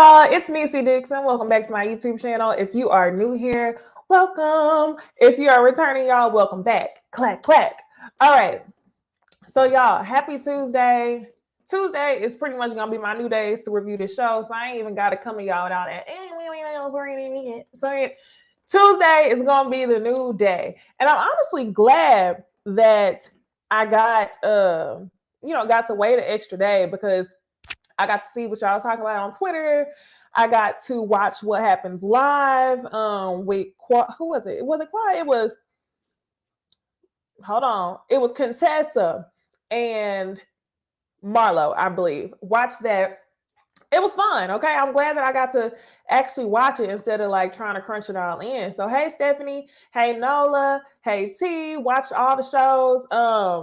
y'all, it's Necey Dixon. Welcome back to my YouTube channel. If you are new here, welcome. If you are returning, y'all, welcome back. Clack, clack. All right. So y'all, happy Tuesday. Tuesday is pretty much going to be my new days to review the show. So I ain't even got to come to y'all without that. So Tuesday is going to be the new day. And I'm honestly glad that I got to wait an extra day because I got to see what y'all was talking about on Twitter. I got to watch What Happens Live with, who was it? Was it Quiet? It was, it was Contessa and Marlo, I believe. Watch that. It was fun, okay? I'm glad that I got to actually watch it instead of like trying to crunch it all in. So, hey, Stephanie. Hey, Nola. Hey, T. Watch all the shows.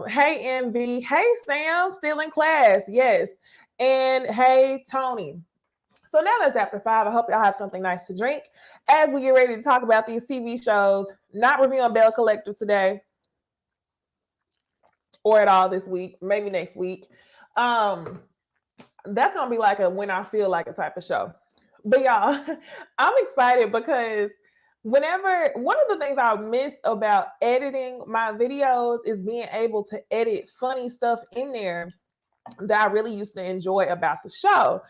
Hey, MB. Hey, Sam. Still in class. Yes. And hey, Tony. So now that's after 5. I hope y'all have something nice to drink as we get ready to talk about these TV shows. Not reviewing Bell Collector today or at all this week. Maybe next week. That's going to be like a when I feel like a type of show. But y'all, I'm excited because one of the things I miss about editing my videos is being able to edit funny stuff in there that I really used to enjoy about the show.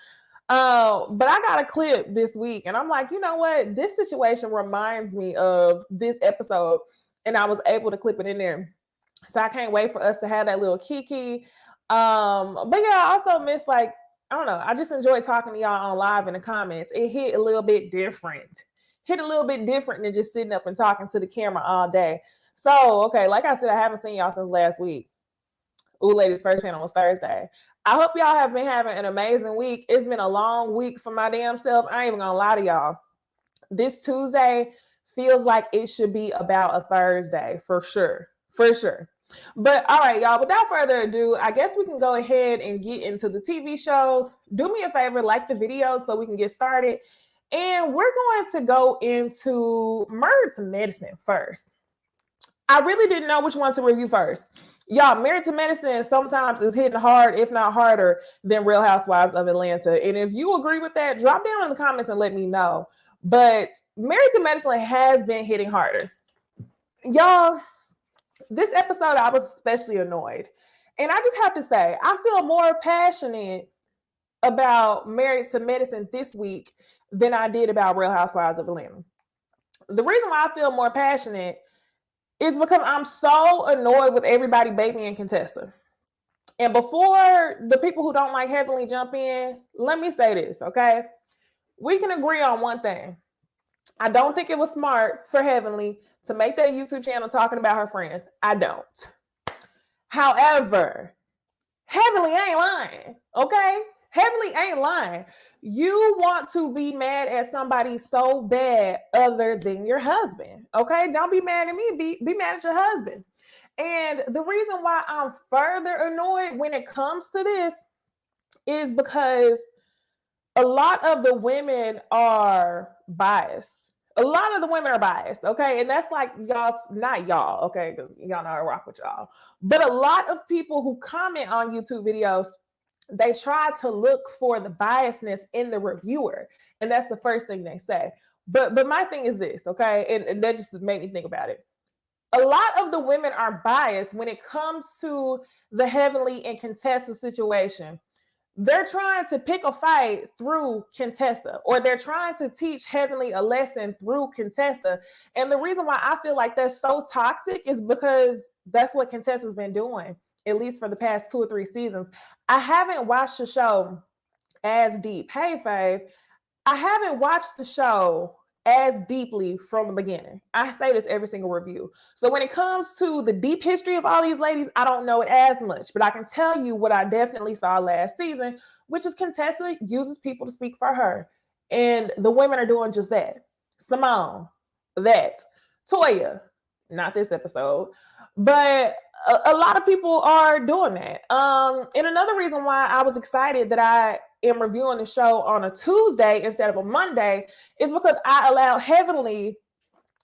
But I got a clip this week and I'm like, you know what? This situation reminds me of this episode and I was able to clip it in there. So I can't wait for us to have that little kiki. But yeah, I also miss I don't know. I just enjoy talking to y'all on live in the comments. It hit a little bit different. Than just sitting up and talking to the camera all day. So, okay, like I said, I haven't seen y'all since last week. Ooh, ladies, first panel was Thursday. I hope y'all have been having an amazing week. It's been a long week for my damn self. I ain't even gonna lie to y'all. This Tuesday feels like it should be about a Thursday for sure. For sure. But all right, y'all, without further ado, I guess we can go ahead and get into the TV shows. Do me a favor, like the video so we can get started. And we're going to go into Married to Medicine first. I really didn't know which one to review first. Y'all, Married to Medicine sometimes is hitting hard, if not harder, than Real Housewives of Atlanta. And if you agree with that, drop down in the comments and let me know. But Married to Medicine has been hitting harder. Y'all, this episode, I was especially annoyed. And I just have to say, I feel more passionate about Married to Medicine this week than I did about Real Housewives of Atlanta. The reason why I feel more passionate is because I'm so annoyed with everybody babying Contessa. And before the people who don't like Heavenly jump in, let me say this, okay? We can agree on one thing. I don't think it was smart for Heavenly to make that YouTube channel talking about her friends. I don't. However, Heavenly ain't lying, okay? Heavenly ain't lying. You want to be mad at somebody so bad other than your husband, okay? Don't be mad at me. Be mad at your husband. And the reason why I'm further annoyed when it comes to this is because a lot of the women are biased. Okay? And that's like y'all's, not y'all, okay? Because y'all know I rock with y'all. But a lot of people who comment on YouTube videos, they try to look for the biasness in the reviewer. And that's the first thing they say. But my thing is this, okay? And that just made me think about it. A lot of the women are biased when it comes to the Heavenly and Contessa situation. They're trying to pick a fight through Contessa, or they're trying to teach Heavenly a lesson through Contessa. And the reason why I feel like that's so toxic is because that's what Contessa's been doing, at least for the past 2 or 3 seasons. I haven't watched the show as deep. Hey, Faith. I haven't watched the show as deeply from the beginning. I say this every single review. So when it comes to the deep history of all these ladies, I don't know it as much, but I can tell you what I definitely saw last season, which is Contessa uses people to speak for her. And the women are doing just that. Simone, that. Toya, not this episode, but a lot of people are doing that. And another reason why I was excited that I am reviewing the show on a Tuesday instead of a Monday is because I allowed Heavenly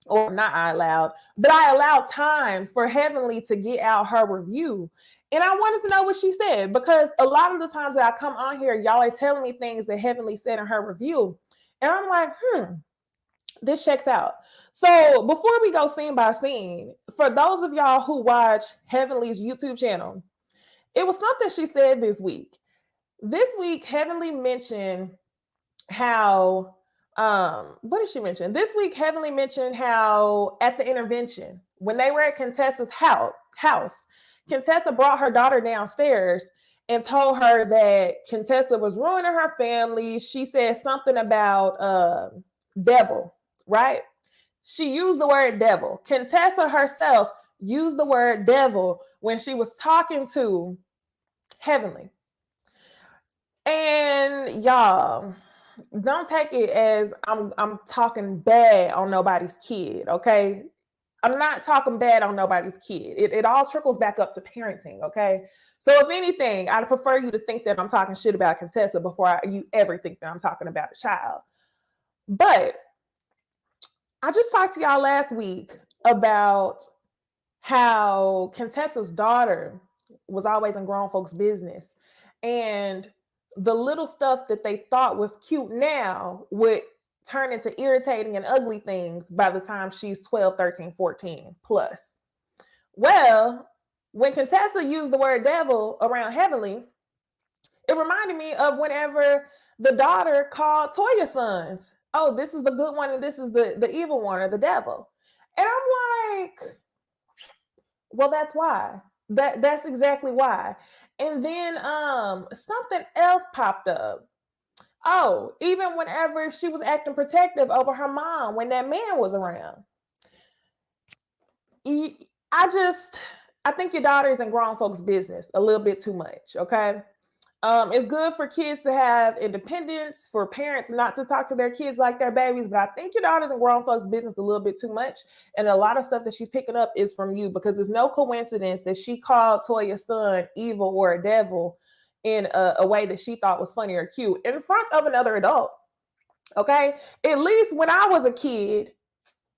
or not I allowed, but I allowed time for Heavenly to get out her review. And I wanted to know what she said, because a lot of the times that I come on here, y'all are telling me things that Heavenly said in her review. And I'm like, this checks out. So before we go scene by scene, for those of y'all who watch Heavenly's YouTube channel, it was something she said this week. This week, Heavenly mentioned how, what did she mention? This week, Heavenly mentioned how at the intervention, when they were at Contessa's house, Contessa brought her daughter downstairs and told her that Contessa was ruining her family. She said something about devil, right? She used the word devil. Contessa herself used the word devil when she was talking to Heavenly. And y'all, don't take it as I'm talking bad on nobody's kid, okay? I'm not talking bad on nobody's kid. It all trickles back up to parenting, okay? So if anything, I'd prefer you to think that I'm talking shit about Contessa before you ever think that I'm talking about a child. But I just talked to y'all last week about how Contessa's daughter was always in grown folks' business. And the little stuff that they thought was cute now would turn into irritating and ugly things by the time she's 12, 13, 14 plus. Well, when Contessa used the word devil around Heavenly, it reminded me of whenever the daughter called Toya's sons, oh, this is the good one and this is the evil one, or the devil. And I'm like, well, that's why. That's exactly why. And then something else popped up. Oh, even whenever she was acting protective over her mom when that man was around. I think your daughter's in grown folks' business a little bit too much, okay? It's good for kids to have independence, for parents not to talk to their kids like their babies, but I think your daughter's in grown folks' business a little bit too much. And a lot of stuff that she's picking up is from you, because there's no coincidence that she called Toya's son evil or a devil in a way that she thought was funny or cute in front of another adult. Okay? At least when I was a kid,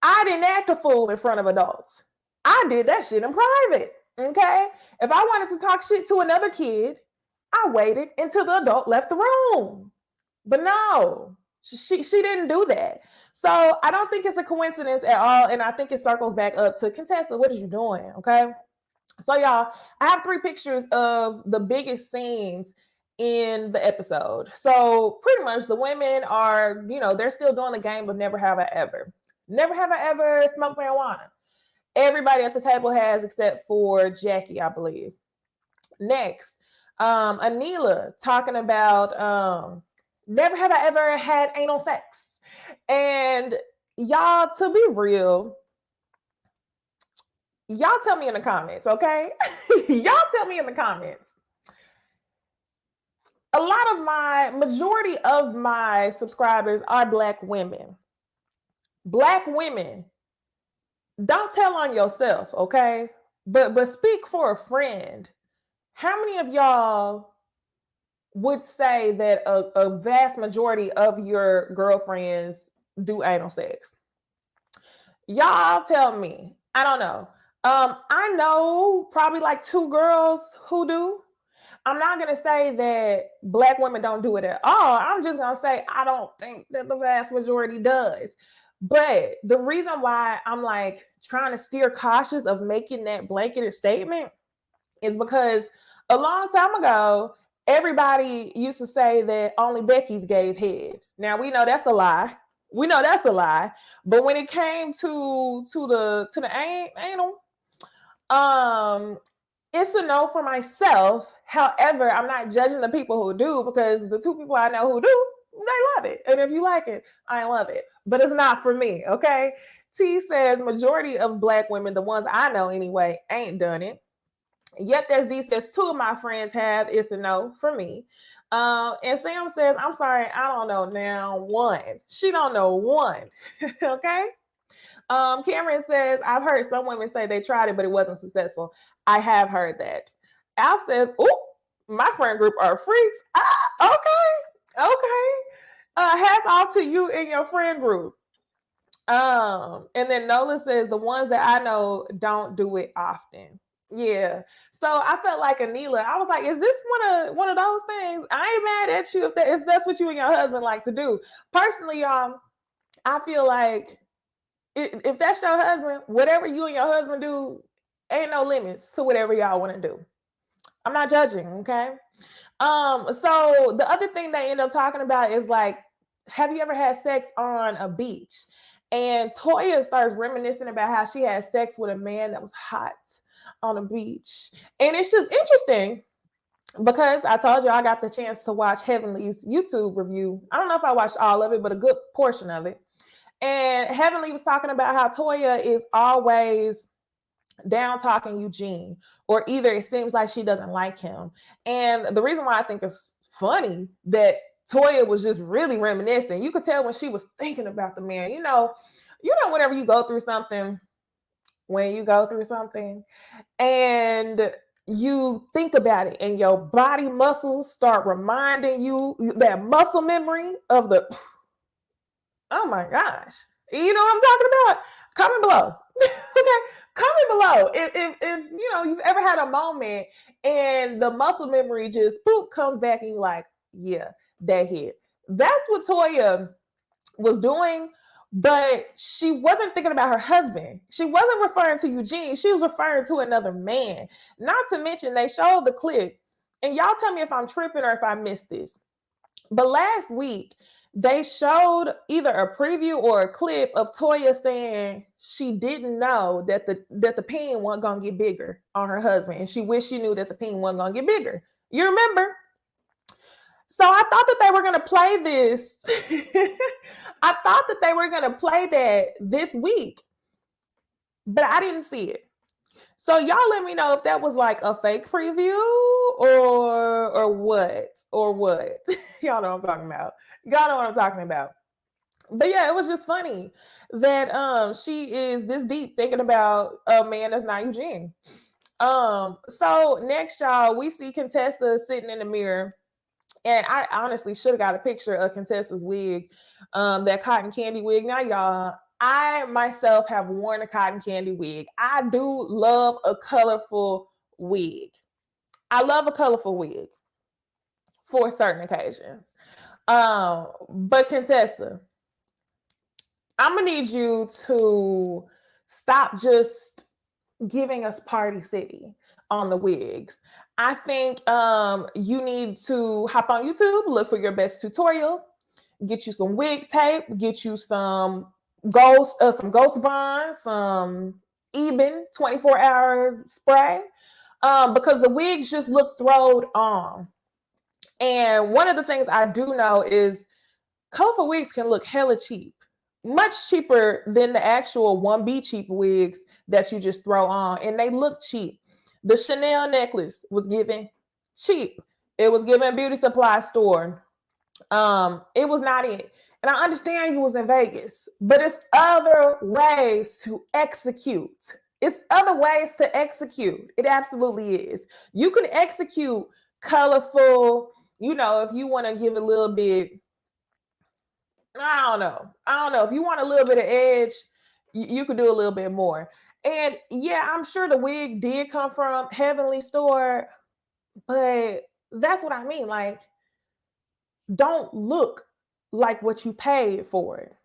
I didn't act a fool in front of adults. I did that shit in private. Okay? If I wanted to talk shit to another kid, I waited until the adult left the room. But no, she didn't do that. So I don't think it's a coincidence at all. And I think it circles back up to Contessa, what are you doing? Okay. So y'all, I have 3 pictures of the biggest scenes in the episode. So pretty much the women are, they're still doing the game of never have I ever. Never have I ever smoked marijuana. Everybody at the table has, except for Jackie, I believe. Next, Anila talking about never have I ever had anal sex. And y'all, to be real, y'all tell me in the comments, okay? Y'all tell me in the comments. Majority of my subscribers are Black women. Black women, don't tell on yourself, okay? But speak for a friend. How many of y'all would say that a vast majority of your girlfriends do anal sex? Y'all tell me. I don't know. I know probably like 2 girls who do. I'm not going to say that Black women don't do it at all. I'm just going to say I don't think that the vast majority does. But the reason why I'm like trying to steer cautious of making that blanketed statement is because a long time ago, everybody used to say that only Becky's gave head. Now we know that's a lie. But when it came to the anal, it's a no for myself. However, I'm not judging the people who do, because the 2 people I know who do, they love it. And if you like it, I love it. But it's not for me, okay? T says majority of Black women, the ones I know anyway, ain't done it. Yet there's D says 2 of my friends have. It's a no for me. And Sam says, I'm sorry, I don't know now 1. She don't know 1. Okay. Cameron says, I've heard some women say they tried it, but it wasn't successful. I have heard that. Alf says, oh, my friend group are freaks. Okay. Hats off to you and your friend group. And then Nola says the ones that I know don't do it often. Yeah. So I felt like Anila. I was like, is this one of those things? I ain't mad at you if that's what you and your husband like to do. Personally, y'all, I feel like if that's your husband, whatever you and your husband do, ain't no limits to whatever y'all want to do. I'm not judging, okay? So the other thing they end up talking about is like, have you ever had sex on a beach? And Toya starts reminiscing about how she had sex with a man that was hot on a beach. And it's just interesting because I told you I got the chance to watch Heavenly's YouTube review. I don't know if I watched all of it, but a good portion of it. And Heavenly was talking about how Toya is always down talking Eugene, or either it seems like she doesn't like him. And the reason why I think it's funny that Toya was just really reminiscing, you could tell when she was thinking about the man. Whenever you go through something, and you think about it and your body muscles start reminding you that muscle memory of the, oh my gosh. You know what I'm talking about? Comment below. Okay, comment below if you've ever had a moment and the muscle memory just boop comes back and you're like, yeah, that hit. That's what Toya was doing, but she wasn't thinking about her husband. She wasn't referring to Eugene. She was referring to another man. Not to mention they showed the clip, and y'all tell me if I'm tripping or if I missed this. But last week, they showed either a preview or a clip of Toya saying she didn't know that the peen wasn't gonna get bigger on her husband, and she wished she knew that the peen wasn't gonna get bigger. You remember? So I thought that they were gonna play this. I thought that they were gonna play that this week, but I didn't see it. So y'all let me know if that was like a fake preview or what. Y'all know what I'm talking about. Y'all know what I'm talking about. But yeah, it was just funny that she is this deep thinking about a man that's not Eugene. So next, y'all, we see Contessa sitting in the mirror. And I honestly should have got a picture of Contessa's wig, that cotton candy wig. Now, y'all, I myself have worn a cotton candy wig. I do love a colorful wig. I love a colorful wig for certain occasions. But Contessa, I'm gonna need you to stop just giving us Party City on the wigs. I think you need to hop on YouTube, look for your best tutorial, get you some wig tape, get you some ghost bond, some Eben 24-hour spray, because the wigs just look throwed on. And one of the things I do know is colorful wigs can look hella cheap, much cheaper than the actual 1B cheap wigs that you just throw on, and they look cheap. The Chanel necklace was given cheap. It was given beauty supply store. It was not it. And I understand you was in Vegas, but it's other ways to execute. It's other ways to execute. It absolutely is. You can execute colorful, if you want to give a little bit, I don't know. If you want a little bit of edge, you could do a little bit more. And yeah, I'm sure the wig did come from Heavenly Store, but that's what I mean. Like, don't look like what you paid for it.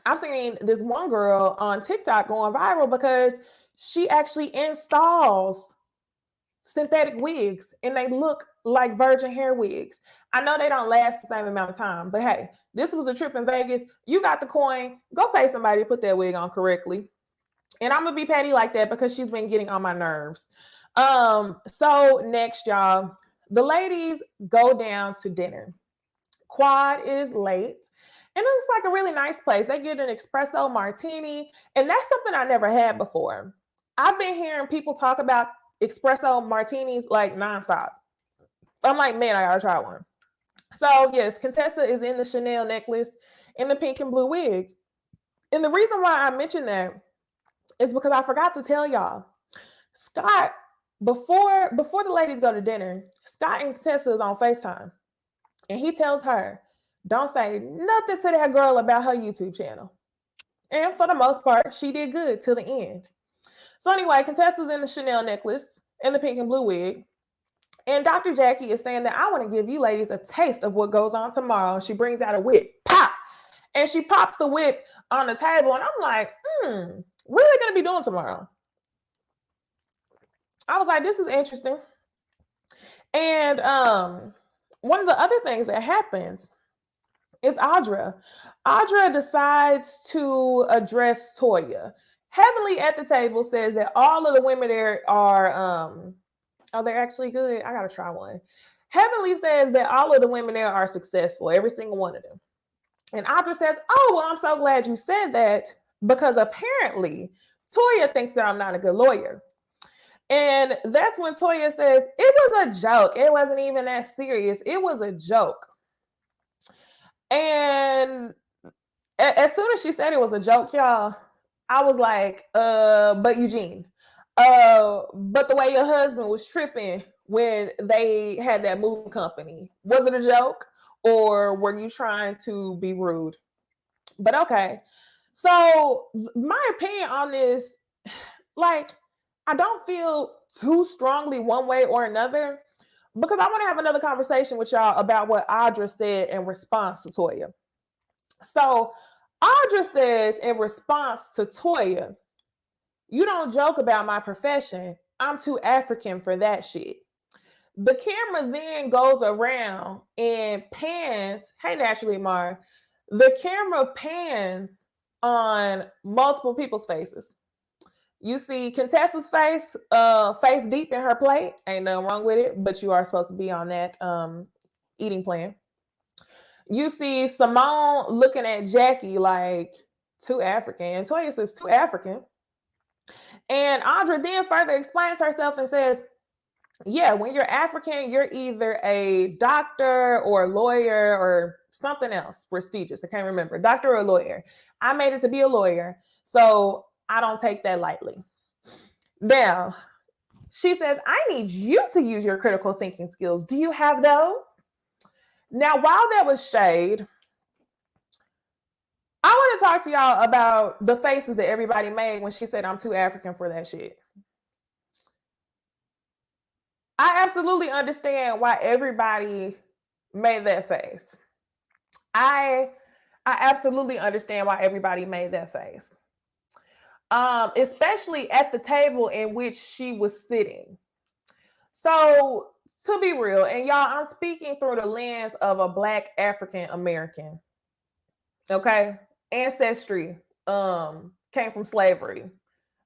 I've seen this one girl on TikTok going viral because she actually installs synthetic wigs and they look like virgin hair wigs. I know they don't last the same amount of time, but hey, this was a trip in Vegas. You got the coin, go pay somebody to put that wig on correctly. And I'm gonna be petty like that because she's been getting on my nerves. So next, y'all, the ladies go down to dinner. Quad is late. And it looks like a really nice place. They get an espresso martini, and that's something I never had before. I've been hearing people talk about espresso martinis like nonstop. I'm like, man, I gotta try one. So yes, Contessa is in the Chanel necklace in the pink and blue wig. And the reason why I mentioned that is because I forgot to tell y'all. Scott, before the ladies go to dinner, Scott and Contessa is on FaceTime. And he tells her, don't say nothing to that girl about her YouTube channel. And for the most part, she did good till the end. So anyway, Contessa's in the Chanel necklace and the pink and blue wig. And Dr. Jackie is saying that I want to give you ladies a taste of what goes on tomorrow. She brings out a whip, pop, and she pops the whip on the table. And I'm like, what are they going to be doing tomorrow? I was like, this is interesting. And one of the other things that happens is Audra. Audra decides to address Toya. Heavenly at the table says that all of the women there are, they're actually good. I gotta try one. Heavenly says that all of the women there are successful, every single one of them. And Audra says, oh, well, I'm so glad you said that because apparently Toya thinks that I'm not a good lawyer. And that's when Toya says, it was a joke. It wasn't even that serious. It was a joke. And as soon as she said it was a joke, y'all, I was like, but Eugene, but the way your husband was tripping when they had that movie company, was it a joke or were you trying to be rude? But okay. So my opinion on this, like, I don't feel too strongly one way or another because I want to have another conversation with y'all about what Audra said in response to Toya. So Audra says in response to Toya, you don't joke about my profession. I'm too African for that shit. The camera then goes around and pans. Hey, Naturally Mar. The camera pans on multiple people's faces. You see Contessa's face, face deep in her plate. Ain't nothing wrong with it, but you are supposed to be on that eating plan. You see Simone looking at Jackie like too African. And Toya says too African. And Audra then further explains herself and says, yeah, when you're African, you're either a doctor or a lawyer or something else prestigious. I can't remember, doctor or lawyer. I made it to be a lawyer, so I don't take that lightly. Now, she says, I need you to use your critical thinking skills. Do you have those? Now, while there was shade, I want to talk to y'all about the faces that everybody made when she said, I'm too African for that shit. I absolutely understand why everybody made that face. I absolutely understand why everybody made that face. Especially at the table in which she was sitting. So to be real, and y'all, I'm speaking through the lens of a Black African American. Okay, ancestry came from slavery.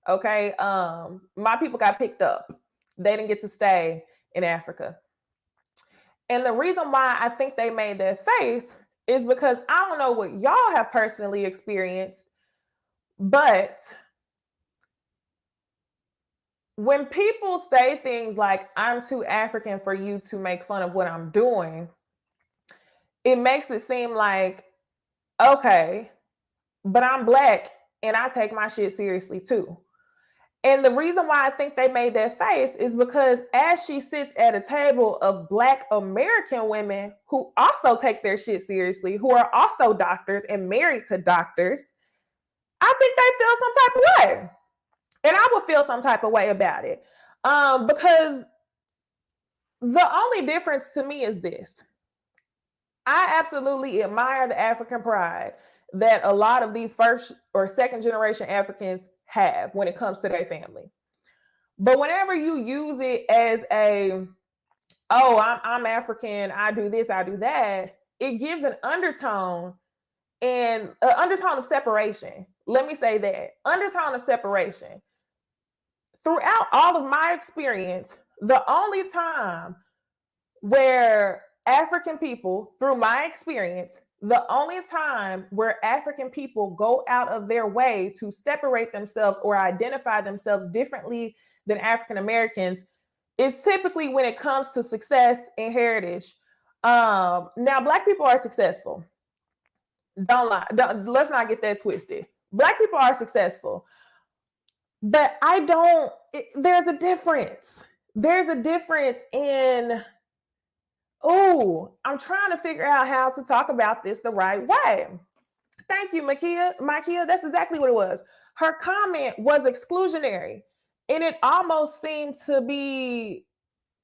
Okay, my people got picked up. They didn't get to stay in Africa. And the reason why I think they made that face is because I don't know what y'all have personally experienced, but when people say things like, I'm too African for you to make fun of what I'm doing, it makes it seem like, okay, but I'm Black and I take my shit seriously too. And the reason why I think they made that face is because as she sits at a table of Black American women who also take their shit seriously, who are also doctors and married to doctors, I think they feel some type of way. And I would feel some type of way about it. Because the only difference to me is this. I absolutely admire the African pride that a lot of these first or second generation Africans have when it comes to their family. But whenever you use it as I'm African, I do this, I do that, it gives an undertone and an undertone of separation. Let me say that. Undertone of separation. Throughout all of my experience, the only time where African people, through my experience, the only time where African people go out of their way to separate themselves or identify themselves differently than African Americans is typically when it comes to success and heritage. Now, Black people are successful. Don't lie. Let's not get that twisted. Black people are successful. But there's a difference. There's a difference in, I'm trying to figure out how to talk about this the right way. Thank you, Makia. That's exactly what it was. Her comment was exclusionary, and it almost seemed to be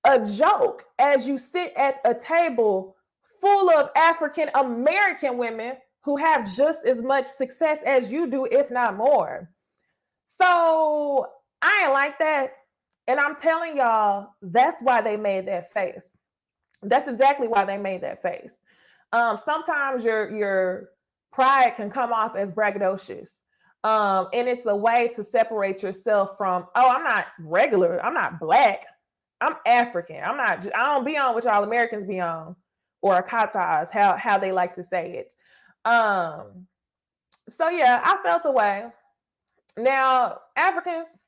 a joke as you sit at a table full of African American women who have just as much success as you do, if not more. So I ain't like that. And I'm telling y'all, that's why they made that face. That's exactly why they made that face. Sometimes your pride can come off as braggadocious. And it's a way to separate yourself from, oh, I'm not regular, I'm not black, I'm African. I don't be on what y'all Americans be on, or katas, how they like to say it. So yeah, I felt away. Now, Africans,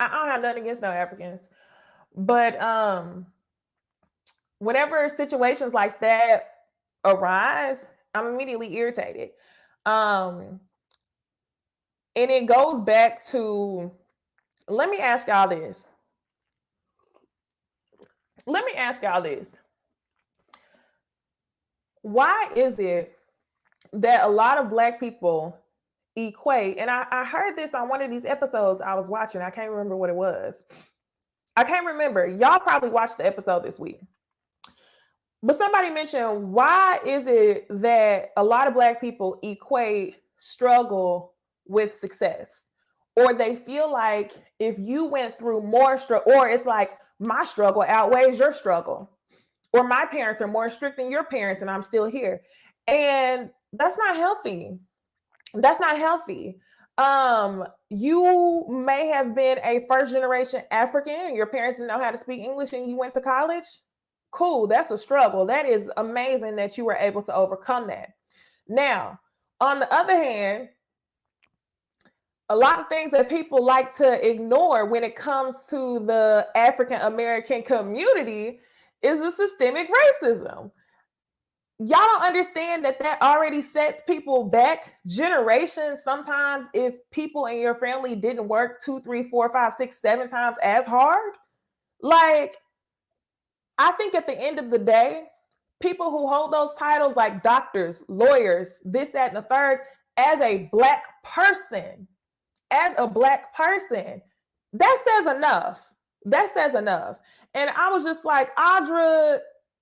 I don't have nothing against no Africans, but whenever situations like that arise, I'm immediately irritated. And it goes back to, let me ask y'all this. Why is it that a lot of Black people equate, and I heard this on one of these episodes I was watching, I can't remember what it was. I can't remember. Y'all probably watched the episode this week. But somebody mentioned, why is it that a lot of Black people equate struggle with success? Or they feel like if you went through more struggle, or it's like my struggle outweighs your struggle, or my parents are more strict than your parents and I'm still here. And that's not healthy. That's not healthy. You may have been a first generation African, your parents didn't know how to speak English and you went to college. Cool, that's a struggle. That is amazing that you were able to overcome that. Now, on the other hand, a lot of things that people like to ignore when it comes to the African American community is the systemic racism. Y'all don't understand that already sets people back generations. Sometimes if people in your family didn't work 2, 3, 4, 5, 6, 7 times as hard, like, I think at the end of the day, people who hold those titles like doctors, lawyers, this, that, and the third, as a Black person, that says enough. That says enough. And I was just like, Audra,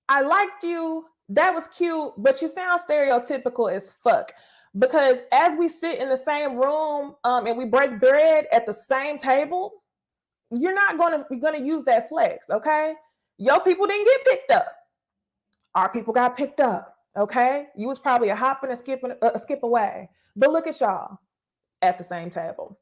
I liked you. That was cute, but you sound stereotypical as fuck. Because as we sit in the same room and we break bread at the same table, you're not gonna use that flex, okay? Your people didn't get picked up. Our people got picked up, okay? You was probably a hop and a skip away. But look at y'all at the same table.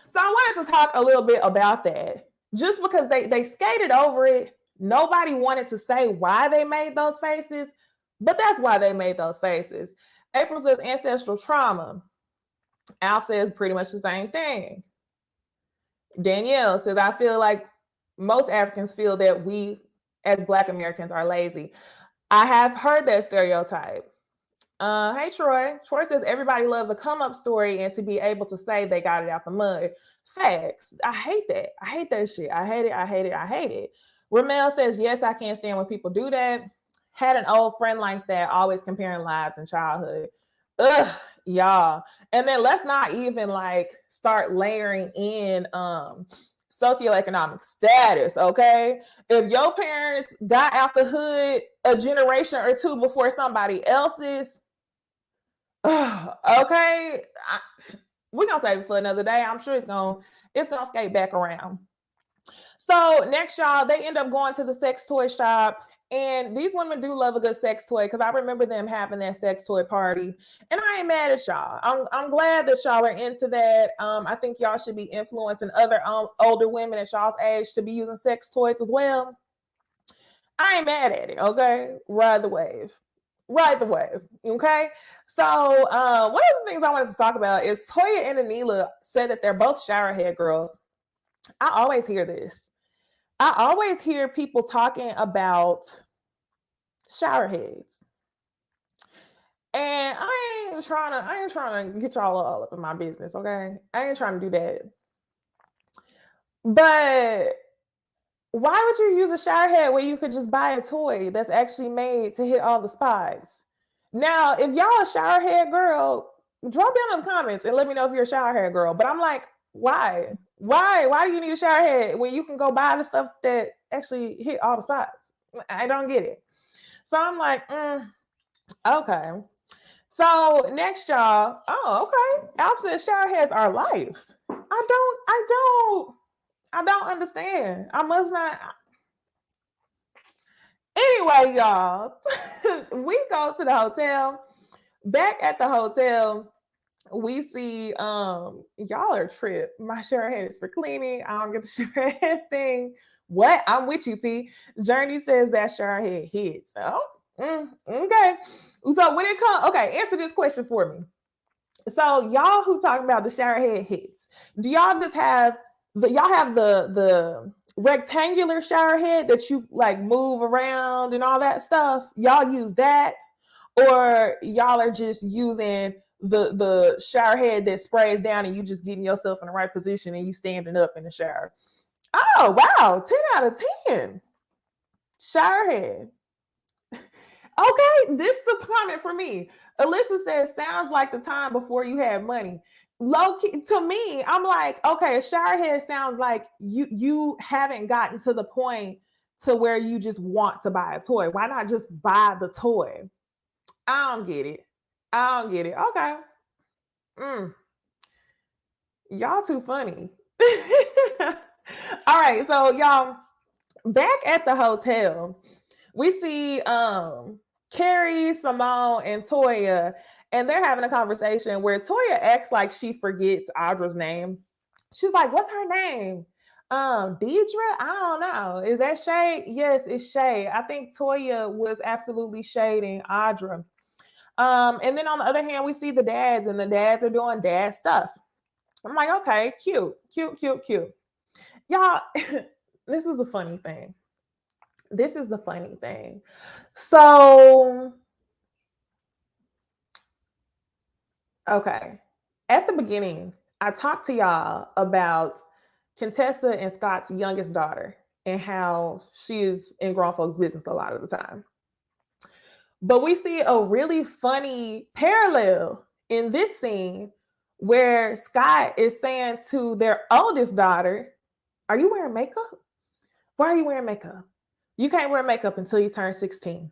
So I wanted to talk a little bit about that. Just because they skated over it, nobody wanted to say why they made those faces, but that's why they made those faces. April says ancestral trauma. Alf says pretty much the same thing. Danielle says, I feel like most Africans feel that we as Black Americans are lazy. I have heard that stereotype. Hey, Troy. Troy says everybody loves a come up story and to be able to say they got it out the mud. Facts. I hate that. I hate that shit. I hate it. Ramel says, yes, I can't stand when people do that. Had an old friend like that, always comparing lives in childhood. Ugh, y'all. And then let's not even like start layering in socioeconomic status, okay? If your parents got out the hood a generation or two before somebody else's, okay, we're gonna save it for another day. I'm sure it's gonna skate back around. So next, y'all, they end up going to the sex toy shop. And these women do love a good sex toy because I remember them having that sex toy party. And I ain't mad at y'all. I'm glad that y'all are into that. I think y'all should be influencing other older women at y'all's age to be using sex toys as well. I ain't mad at it, okay? Ride the wave. Okay? So one of the things I wanted to talk about is Toya and Anila said that they're both showerhead girls. I always hear this. I always hear people talking about showerheads. And I ain't trying to get y'all all up in my business, okay? I ain't trying to do that. But why would you use a showerhead where you could just buy a toy that's actually made to hit all the spots? Now, if y'all a shower head girl, drop down in the comments and let me know if you're a shower head girl. But I'm like, why? Why do you need a shower head when you can go buy the stuff that actually hit all the spots? I don't get it. So I'm like, okay. So next, y'all. Oh, okay. Alf says shower heads are life. I don't understand. I must not. Anyway, y'all, we go to the hotel. Back at the hotel, we see y'all are trip. My shower head is for cleaning. I don't get the shower head thing. What? I'm with you, T. Journey says that shower head hits. Oh, okay. So when it comes, okay, answer this question for me. So y'all who talking about the shower head hits, do y'all just have the rectangular shower head that you like move around and all that stuff? Y'all use that, or y'all are just using the shower head that sprays down and you just getting yourself in the right position and you standing up in the shower? Oh wow, 10 out of 10. Shower head. Okay, this is the comment for me. Alyssa says, sounds like the time before you had money. Low key, to me, I'm like, okay, a shower head sounds like you haven't gotten to the point to where you just want to buy a toy. Why not just buy the toy? I don't get it. I don't get it. Okay. Y'all too funny. All right, so y'all, back at the hotel, we see Carrie, Simone, and Toya, and they're having a conversation where Toya acts like she forgets Audra's name. She's like, "What's her name? Deidre? I don't know. Is that Shay? Yes, it's Shay. I think Toya was absolutely shading Audra." And then on the other hand, we see the dads, and the dads are doing dad stuff. I'm like, okay, cute, cute, cute, cute. Y'all, this is a funny thing. This is the funny thing. So, okay. At the beginning, I talked to y'all about Contessa and Scott's youngest daughter and how she is in grown folks' business a lot of the time. But we see a really funny parallel in this scene where Scott is saying to their oldest daughter, "Are you wearing makeup? Why are you wearing makeup? You can't wear makeup until you turn 16.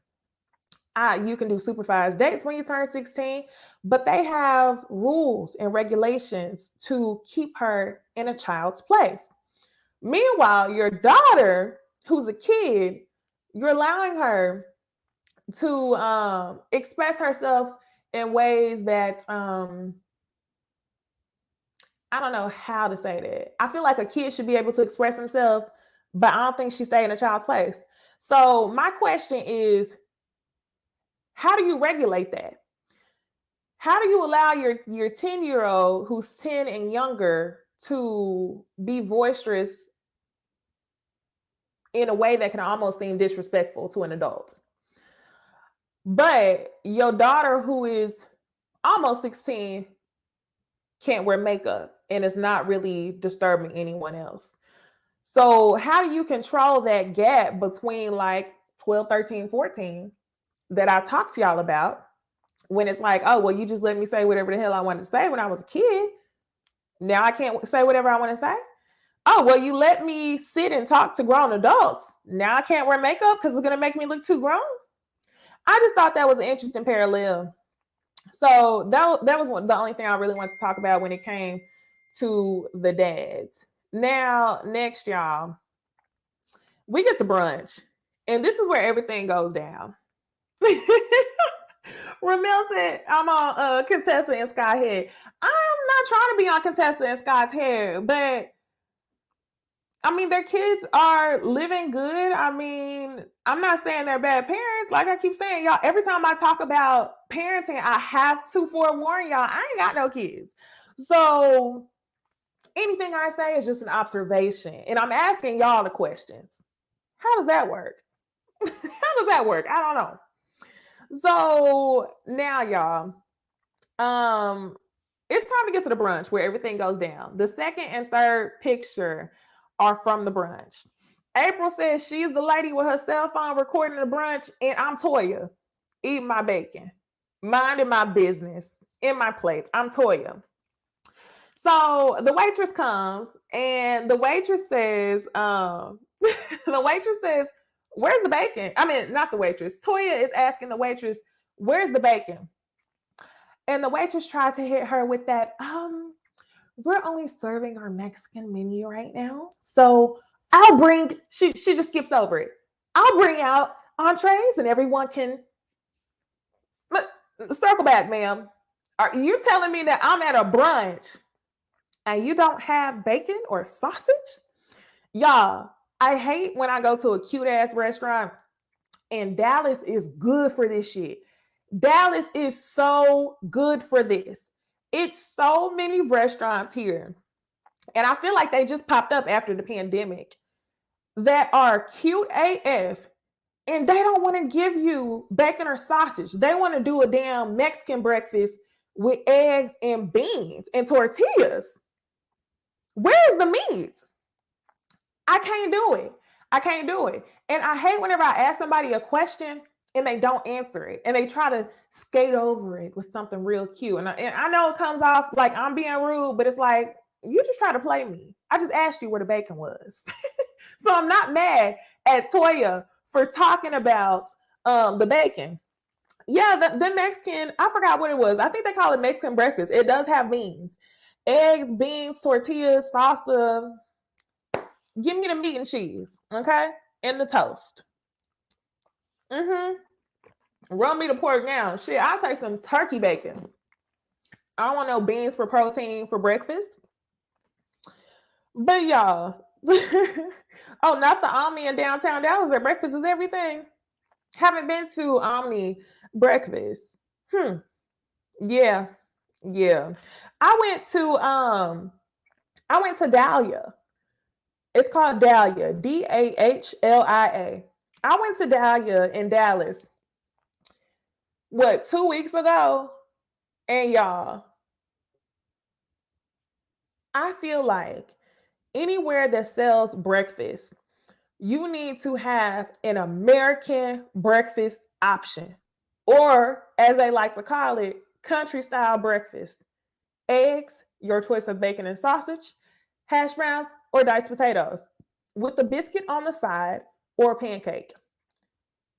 You can do supervised dates when you turn 16, but they have rules and regulations to keep her in a child's place. Meanwhile, your daughter, who's a kid, you're allowing her to express herself in ways that I don't know how to say that. I feel like a kid should be able to express themselves, but I don't think she stay in a child's place. So my question is, how do you regulate that? How do you allow your 10-year-old who's 10 and younger to be boisterous in a way that can almost seem disrespectful to an adult? But your daughter who is almost 16 can't wear makeup and it's not really disturbing anyone else. So how do you control that gap between like 12, 13, 14 that I talked to y'all about, when it's like, oh, well, you just let me say whatever the hell I wanted to say when I was a kid. Now I can't say whatever I want to say. Oh, well, you let me sit and talk to grown adults. Now I can't wear makeup because it's going to make me look too grown. I just thought that was an interesting parallel. So that was the only thing I really wanted to talk about when it came to the dads. Now, next, y'all, we get to brunch. And this is where everything goes down. Ramel said, I'm on Contessa and Scott's head. I'm not trying to be on Contessa and Scott's head, but I mean, their kids are living good. I mean, I'm not saying they're bad parents. Like I keep saying, y'all, every time I talk about parenting, I have to forewarn y'all, I ain't got no kids. So anything I say is just an observation. And I'm asking y'all the questions. How does that work? How does that work? I don't know. So now, y'all, it's time to get to the brunch where everything goes down. The second and third picture are from the brunch. April says she's the lady with her cell phone recording the brunch, and I'm Toya eating my bacon. minding my business in my plates. I'm Toya. So the waitress comes and the waitress says, the waitress says, where's the bacon? I mean, not the waitress. Toya is asking the waitress, where's the bacon? And the waitress tries to hit her with that, we're only serving our Mexican menu right now. So I'll bring, she just skips over it. I'll bring out entrees and everyone can circle back, ma'am. Are you telling me that I'm at a brunch and you don't have bacon or sausage? Y'all, I hate when I go to a cute ass restaurant and Dallas is good for this shit. Dallas is so good for this. It's so many restaurants here. And I feel like they just popped up after the pandemic that are cute AF and they don't want to give you bacon or sausage. They want to do a damn Mexican breakfast with eggs and beans and tortillas. Where's the meat? I can't do it. I can't do it. And I hate whenever I ask somebody a question and they don't answer it and they try to skate over it with something real cute. And I know it comes off like I'm being rude, but it's like, you just try to play me. I just asked you where the bacon was. So I'm not mad at Toya for talking about the bacon. Yeah, the Mexican, I forgot what it was. I think they call it Mexican breakfast. It does have beans, eggs, beans, tortillas, salsa. Give me the meat and cheese, okay? And the toast. Run me the pork now. Shit, I'll take some turkey bacon. I don't want no beans for protein for breakfast. But y'all, oh, not the Omni in downtown Dallas where breakfast is everything. Haven't been to Omni breakfast. Yeah. I went to Dahlia. It's called Dahlia, Dahlia. I went to Dahlia in Dallas, 2 weeks ago? And y'all, I feel like anywhere that sells breakfast, you need to have an American breakfast option, or as they like to call it, country style breakfast. Eggs, your choice of bacon and sausage, hash browns, or diced potatoes with a biscuit on the side or a pancake.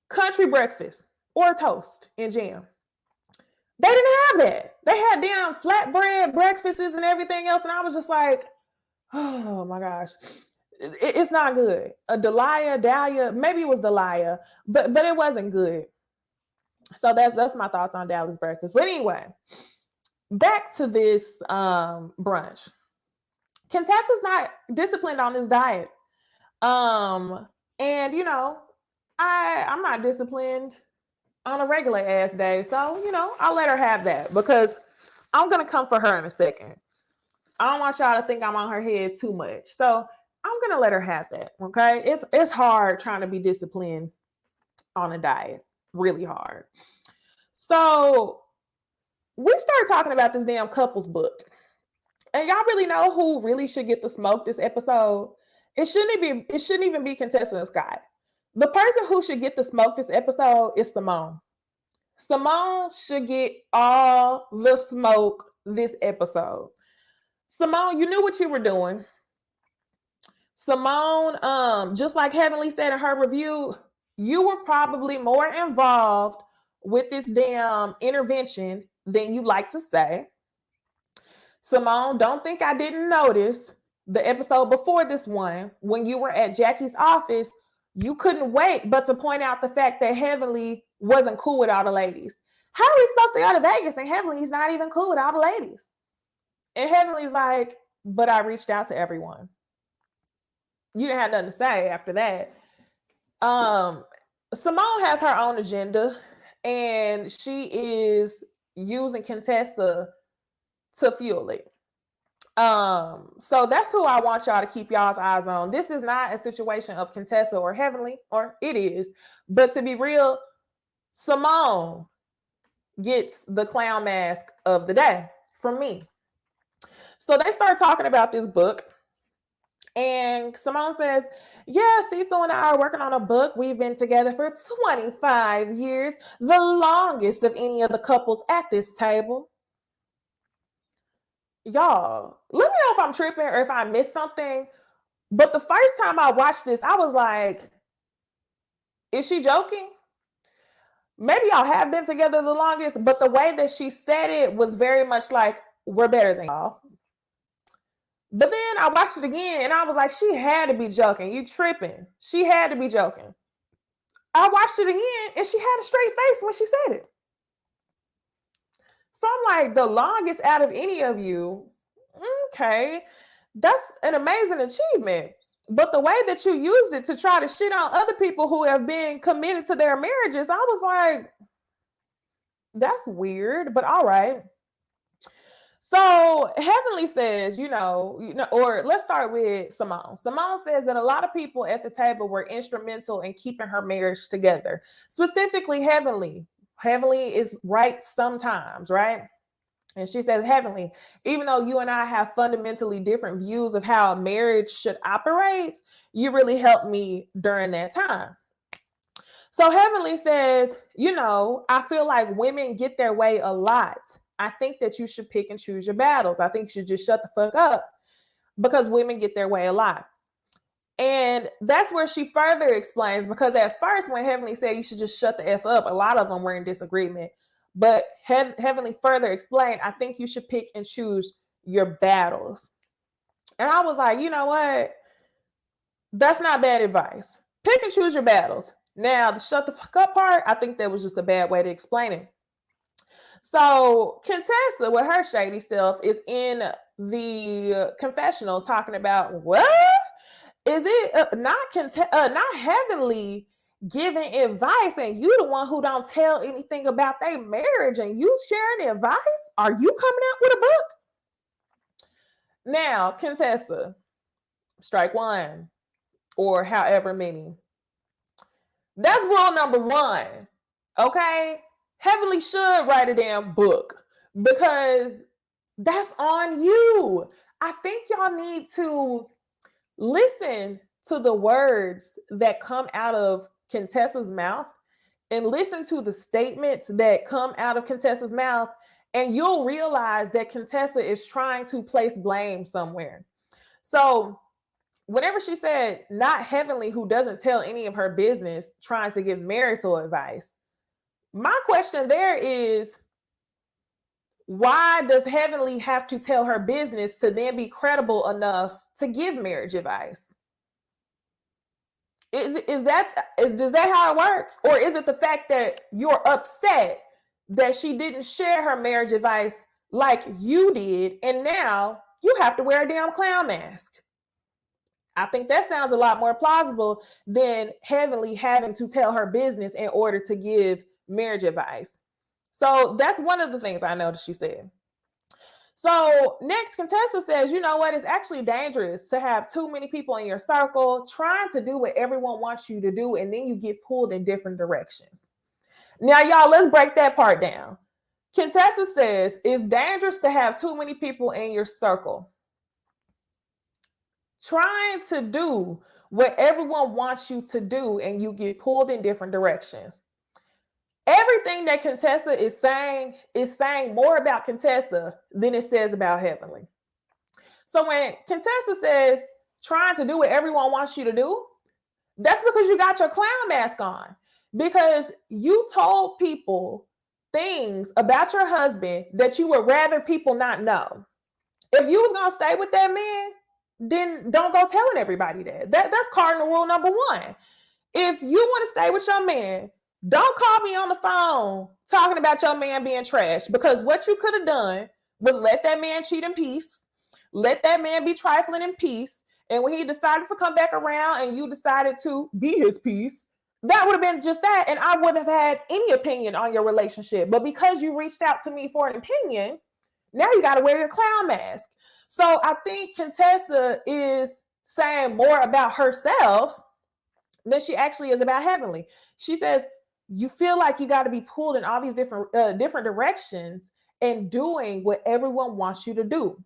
Country breakfast or toast and jam. They didn't have that. They had damn flatbread breakfasts and everything else. And I was just like, oh my gosh, it's not good. A Dahlia, maybe it was Dahlia, but it wasn't good. So that's my thoughts on Dallas breakfast. But anyway, back to this brunch. Contessa's not disciplined on this diet. And you know, I'm not disciplined on a regular ass day. So, you know, I'll let her have that because I'm gonna come for her in a second. I don't want y'all to think I'm on her head too much. So I'm gonna let her have that. Okay. It's hard trying to be disciplined on a diet. Really hard. So we started talking about this damn couples book. And y'all really know who really should get the smoke this episode? It shouldn't even be Contessa and Scott. The person who should get the smoke this episode is Simone. Simone should get all the smoke this episode. Simone, you knew what you were doing. Simone, just like Heavenly said in her review, you were probably more involved with this damn intervention than you like to say. Simone, don't think I didn't notice the episode before this one when you were at Jackie's office. You couldn't wait but to point out the fact that Heavenly wasn't cool with all the ladies. How are we supposed to go to Vegas and Heavenly's not even cool with all the ladies? And Heavenly's like, but I reached out to everyone. You didn't have nothing to say after that. Simone has her own agenda and she is using Contessa to fuel it. So that's who I want y'all to keep y'all's eyes on. This is not a situation of Contessa or Heavenly, or it is, but to be real, Simone gets the clown mask of the day from me. So they start talking about this book And Simone says, yeah, Cecil and I are working on a book. We've been together for 25 years, the longest of any of the couples at this table. Y'all, let me know if I'm tripping or if I missed something. But the first time I watched this, I was like, is she joking? Maybe y'all have been together the longest, but the way that she said it was very much like, we're better than y'all. But then I watched it again and I was like, she had to be joking. You tripping. She had to be joking. I watched it again and she had a straight face when she said it. So I'm like, the longest out of any of you, okay, that's an amazing achievement. But the way that you used it to try to shit on other people who have been committed to their marriages, I was like, that's weird, but all right. So Heavenly says, or let's start with Simone. Simone says that a lot of people at the table were instrumental in keeping her marriage together. Specifically, Heavenly. Heavenly is right sometimes, right? And she says, Heavenly, even though you and I have fundamentally different views of how a marriage should operate, you really helped me during that time. So Heavenly says, I feel like women get their way a lot. I think that you should pick and choose your battles. I think you should just shut the fuck up because women get their way a lot. And that's where she further explains, because at first when Heavenly said you should just shut the F up, a lot of them were in disagreement. But Heavenly further explained, I think you should pick and choose your battles. And I was like, you know what? That's not bad advice. Pick and choose your battles. Now, the shut the fuck up part, I think that was just a bad way to explain it. So Contessa, with her shady self, is in the confessional talking about, what? Is it not Heavenly giving advice and you the one who don't tell anything about their marriage and you sharing advice? Are you coming out with a book? Now, Contessa, strike one or however many. That's rule number one, okay? Heavenly should write a damn book because that's on you. I think y'all need to listen to the words that come out of Contessa's mouth and listen to the statements that come out of Contessa's mouth, and you'll realize that Contessa is trying to place blame somewhere. So whenever she said, not Heavenly, who doesn't tell any of her business, trying to give marital advice, my question there is, why does Heavenly have to tell her business to then be credible enough to give marriage advice? Does that how it works? Or is it the fact that you're upset that she didn't share her marriage advice like you did, and now you have to wear a damn clown mask? I think that sounds a lot more plausible than Heavenly having to tell her business in order to give marriage advice. So that's one of the things I noticed she said. So next, Contessa says, you know what? It's actually dangerous to have too many people in your circle trying to do what everyone wants you to do, and then you get pulled in different directions. Now, y'all, let's break that part down. Contessa says it's dangerous to have too many people in your circle trying to do what everyone wants you to do, and you get pulled in different directions. Everything that Contessa is saying more about Contessa than it says about Heavenly. So when Contessa says trying to do what everyone wants you to do, that's because you got your clown mask on, because you told people things about your husband that you would rather people not know. If you was going to stay with that man, then don't go telling everybody that. That's cardinal rule number one. If you want to stay with your man, don't call me on the phone talking about your man being trash, because what you could have done was let that man cheat in peace, let that man be trifling in peace, and when he decided to come back around and you decided to be his peace, that would have been just that, and I wouldn't have had any opinion on your relationship. But because you reached out to me for an opinion, now you got to wear your clown mask. So I think Contessa is saying more about herself than she actually is about Heavenly. She says, you feel like you got to be pulled in all these different directions and doing what everyone wants you to do.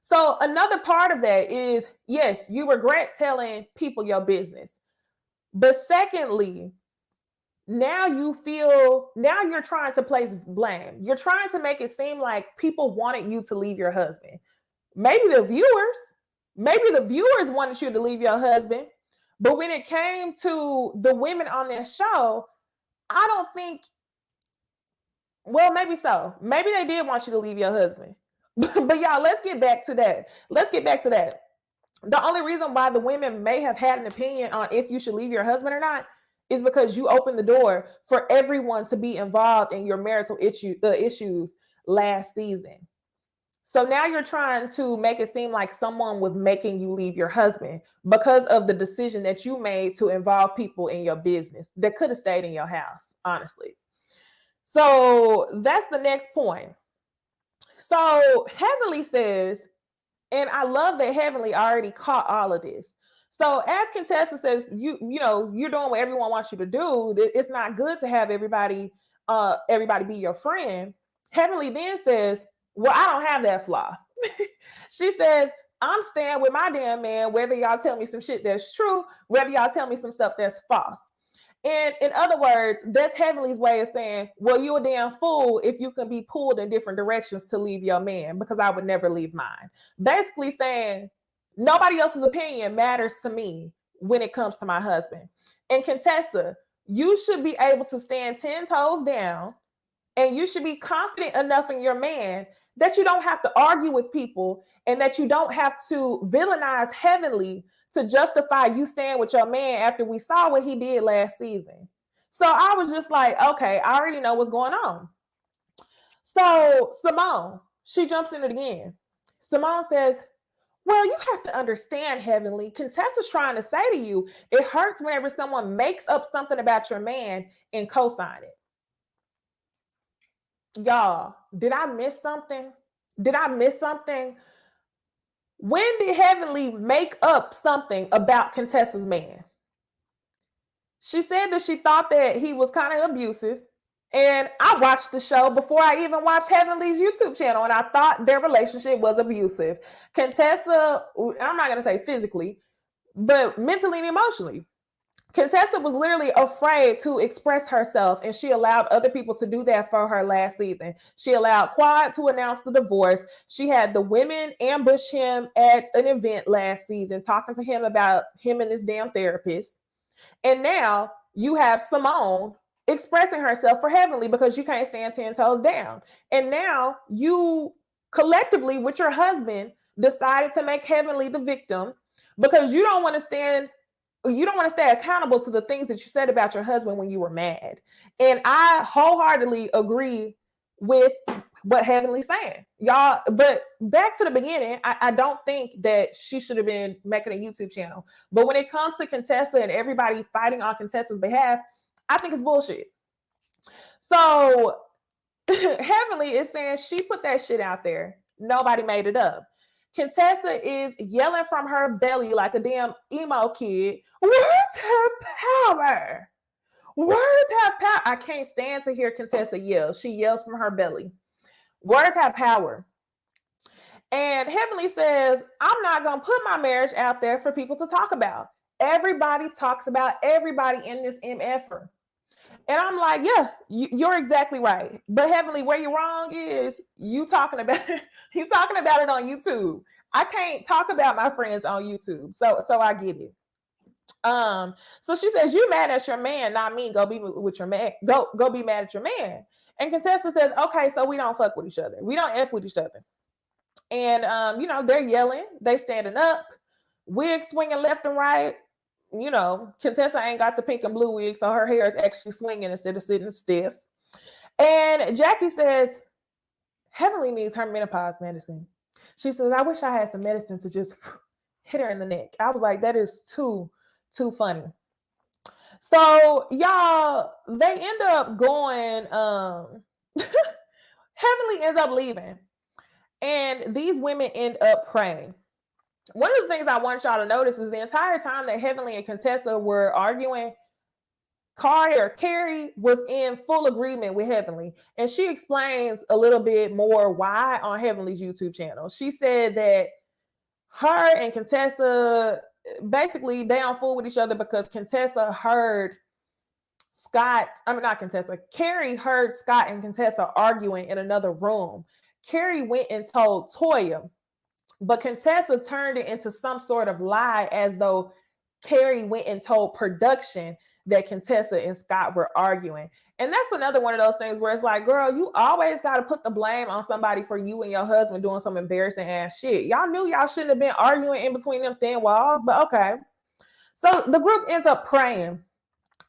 So another part of that is, yes, you regret telling people your business. But secondly, now you're trying to place blame. You're trying to make it seem like people wanted you to leave your husband. Maybe the viewers wanted you to leave your husband. But when it came to the women on their show, I don't think, well, maybe so. Maybe they did want you to leave your husband. But y'all, let's get back to that. The only reason why the women may have had an opinion on if you should leave your husband or not is because you opened the door for everyone to be involved in your marital issues last season. So now you're trying to make it seem like someone was making you leave your husband because of the decision that you made to involve people in your business that could have stayed in your house, honestly. So that's the next point. So Heavenly says, and I love that Heavenly already caught all of this. So as Contessa says, you're doing what everyone wants you to do. It's not good to have everybody be your friend. Heavenly then says, well, I don't have that flaw. She says, I'm staying with my damn man, whether y'all tell me some shit that's true, whether y'all tell me some stuff that's false. And in other words, that's Heavenly's way of saying, well, you're a damn fool if you can be pulled in different directions to leave your man, because I would never leave mine. Basically saying, nobody else's opinion matters to me when it comes to my husband. And Contessa, you should be able to stand 10 toes down, and you should be confident enough in your man that you don't have to argue with people, and that you don't have to villainize Heavenly to justify you staying with your man after we saw what he did last season. So I was just like, okay, I already know what's going on. So Simone, she jumps in it again. Simone says, well, you have to understand, Heavenly. Contessa's trying to say to you, it hurts whenever someone makes up something about your man and co-sign it. Y'all, did I miss something? When did Heavenly make up something about Contessa's man? She said that she thought that he was kind of abusive. And I watched the show before I even watched Heavenly's YouTube channel, and I thought their relationship was abusive. Contessa, I'm not going to say physically, but mentally and emotionally. Contessa was literally afraid to express herself, and she allowed other people to do that for her last season. She allowed Quad to announce the divorce. She had the women ambush him at an event last season, talking to him about him and this damn therapist. And now you have Simone expressing herself for Heavenly because you can't stand 10 toes down. And now you collectively with your husband decided to make Heavenly the victim because you don't want to stay accountable to the things that you said about your husband when you were mad. And I wholeheartedly agree with what Heavenly's saying, y'all. But back to the beginning, I don't think that she should have been making a YouTube channel. But when it comes to Contessa and everybody fighting on Contessa's behalf, I think it's bullshit. So Heavenly is saying she put that shit out there. Nobody made it up. Contessa is yelling from her belly like a damn emo kid. Words have power. Words have power. I can't stand to hear Contessa yell. She yells from her belly. Words have power. And Heavenly says, I'm not going to put my marriage out there for people to talk about. Everybody talks about everybody in this MFer. And I'm like, yeah, you're exactly right. But Heavenly, where you're wrong is you talking about it on YouTube. I can't talk about my friends on YouTube. So I get it. So she says, you mad at your man, not me. Go be with your man. Go be mad at your man. And Contessa says, okay, so we don't fuck with each other. We don't F with each other. And they're yelling, they standing up, wigs swinging left and right. Contessa ain't got the pink and blue wig, so her hair is actually swinging instead of sitting stiff. And Jackie says, Heavenly needs her menopause medicine. She says, I wish I had some medicine to just hit her in the neck. I was like, that is too funny. So y'all, they end up going, Heavenly ends up leaving. And these women end up praying. One of the things I want y'all to notice is the entire time that Heavenly and Contessa were arguing, Carrie was in full agreement with Heavenly. And she explains a little bit more why on Heavenly's YouTube channel. She said that her and Contessa, basically, they don't fool with each other because Contessa heard Carrie heard Scott and Contessa arguing in another room. Carrie went and told Toya, but Contessa turned it into some sort of lie as though Carrie went and told production that Contessa and Scott were arguing. And that's another one of those things where it's like, girl, you always got to put the blame on somebody for you and your husband doing some embarrassing ass shit. Y'all knew y'all shouldn't have been arguing in between them thin walls, but okay. So the group ends up praying.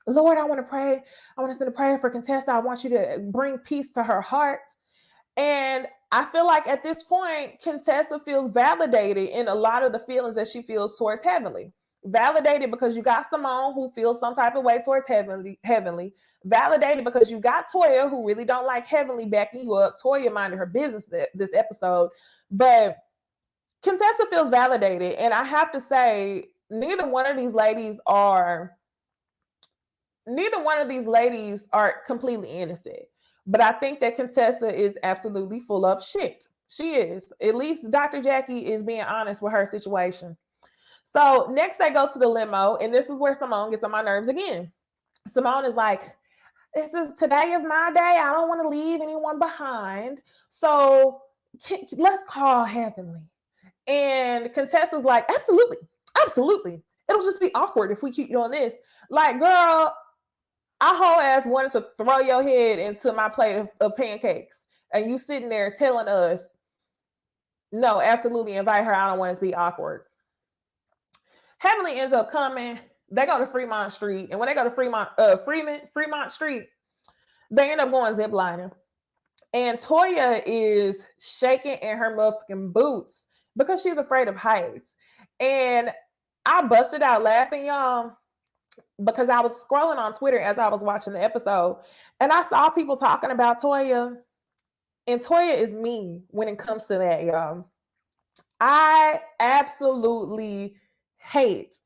Lord, I want to pray. I want to send a prayer for Contessa. I want you to bring peace to her heart. And I feel like at this point, Contessa feels validated in a lot of the feelings that she feels towards Heavenly. Validated because you got Simone who feels some type of way towards Heavenly. Validated because you got Toya who really don't like Heavenly backing you up. Toya minded her business this episode. But Contessa feels validated. And I have to say, neither one of these ladies are completely innocent. But I think that Contessa is absolutely full of shit. She is. At least Dr. Jackie is being honest with her situation. So next they go to the limo, and this is where Simone gets on my nerves again. Simone is like, today is my day. I don't want to leave anyone behind. So let's call Heavenly. And Contessa's like, absolutely. It'll just be awkward if we keep doing this. Like, girl, I whole ass wanted to throw your head into my plate of pancakes. And you sitting there telling us, no, absolutely invite her. I don't want it to be awkward. Heavenly ends up coming. They go to Fremont Street. And when they go to Fremont Street, they end up going ziplining. And Toya is shaking in her motherfucking boots because she's afraid of heights. And I busted out laughing, y'all, because I was scrolling on Twitter as I was watching the episode. And I saw people talking about Toya. And Toya is me when it comes to that, y'all. I absolutely hate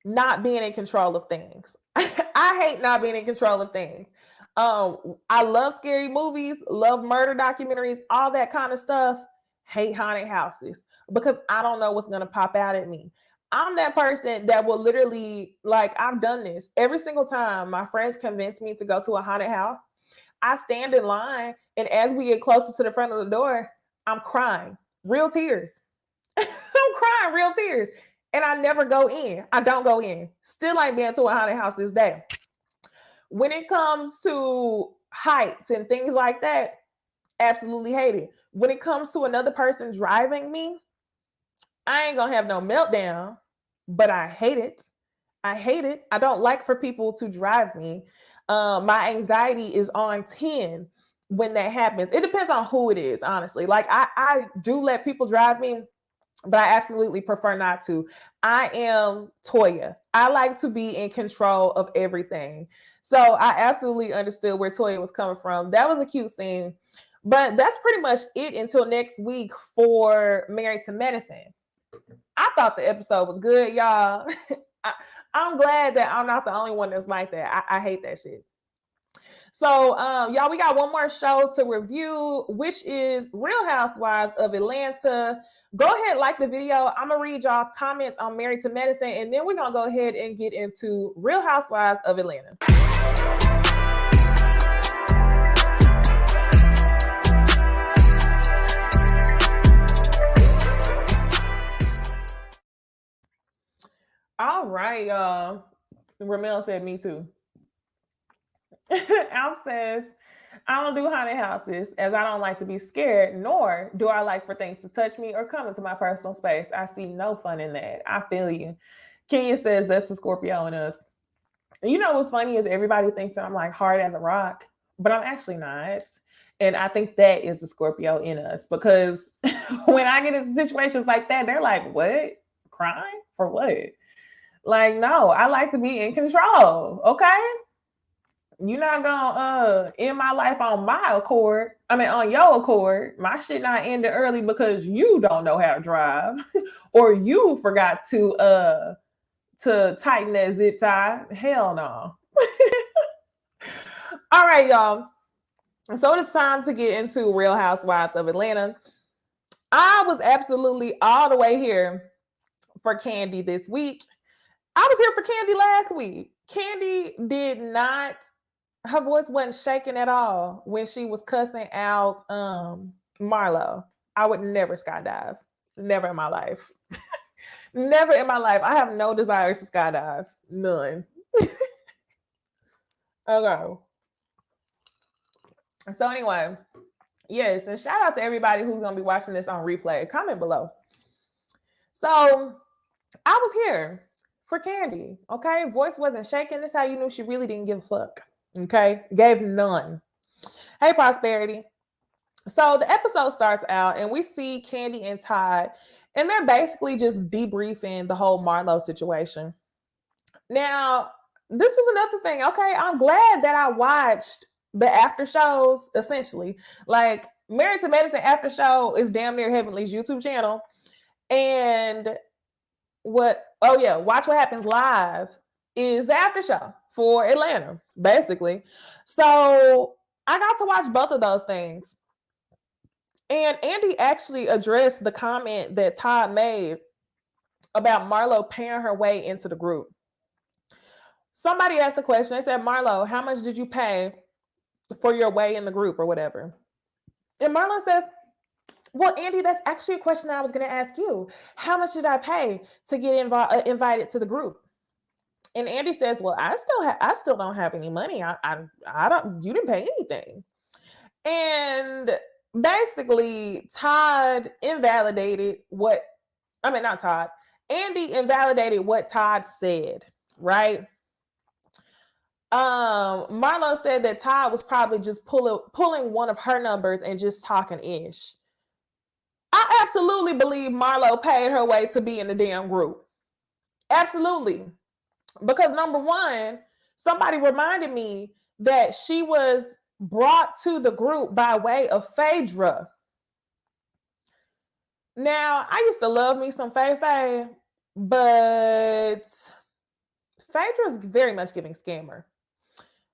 not being in control of things. I hate not being in control of things. I love scary movies, love murder documentaries, all that kind of stuff. Hate haunted houses because I don't know what's going to pop out at me. I'm that person that will literally, like, I've done this every single time my friends convince me to go to a haunted house. I stand in line, and as we get closer to the front of the door, I'm crying, real tears. I'm crying, real tears. And I never go in. I don't go in. Still ain't been to a haunted house this day. When it comes to heights and things like that, absolutely hate it. When it comes to another person driving me, I ain't gonna have no meltdown, but I hate it. I don't like for people to drive me. My anxiety is on 10 when that happens. It depends on who it is, honestly. Like I do let people drive me, but I absolutely prefer not to. I am Toya. I like to be in control of everything. So I absolutely understood where Toya was coming from. That was a cute scene. But that's pretty much it until next week for Married to Medicine. I thought the episode was good, y'all. I'm glad that I'm not the only one that's like that. I hate that shit. So, y'all, we got one more show to review, which is Real Housewives of Atlanta. Go ahead, like the video. I'm going to read y'all's comments on Married to Medicine, and then we're going to go ahead and get into Real Housewives of Atlanta. All right, y'all. Ramel said me too. Alf says, I don't do haunted houses as I don't like to be scared, nor do I like for things to touch me or come into my personal space. I see no fun in that. I feel you. Kenya says that's the Scorpio in us. You know what's funny is everybody thinks that I'm like hard as a rock, but I'm actually not. And I think that is the Scorpio in us because when I get in situations like that, they're like, what? Crying? For what? Like, no, I like to be in control. Okay. You're not gonna end my life on my accord. I mean, on your accord. My shit not ended early because you don't know how to drive, or you forgot to tighten that zip tie. Hell no. All right, y'all. So it is time to get into Real Housewives of Atlanta. I was absolutely all the way here for Candy this week. I was here for Candy last week. Candy did not, her voice wasn't shaking at all when she was cussing out Marlo. I would never skydive. Never in my life. Never in my life. I have no desire to skydive. None. Okay. So anyway, yes, and shout out to everybody who's gonna be watching this on replay. Comment below. So I was here for Candy. Okay, voice wasn't shaking. That's how you knew she really didn't give a fuck. Okay, gave none. Hey, Prosperity. So the episode starts out, and we see Candy and Todd, and they're basically just debriefing the whole Marlo situation. Now, this is another thing. Okay, I'm glad that I watched the after shows, essentially. Like, Married to Medicine after show is damn near Heavenly's YouTube channel. And Watch What Happens Live is the after show for Atlanta, basically. So I got to watch both of those things. And Andy actually addressed the comment that Todd made about Marlo paying her way into the group. Somebody asked a question. They said, Marlo, how much did you pay for your way in the group or whatever? And Marlo says, well, Andy, that's actually a question I was going to ask you. How much did I pay to get invited to the group? And Andy says, well, I still don't have any money. I don't, you didn't pay anything. And basically Andy invalidated what Todd said, right? Marlo said that Todd was probably just pulling one of her numbers and just talking ish. I absolutely believe Marlo paid her way to be in the damn group. Absolutely. Because number one, somebody reminded me that she was brought to the group by way of Phaedra. Now, I used to love me some Faye, but Phaedra is very much giving scammer.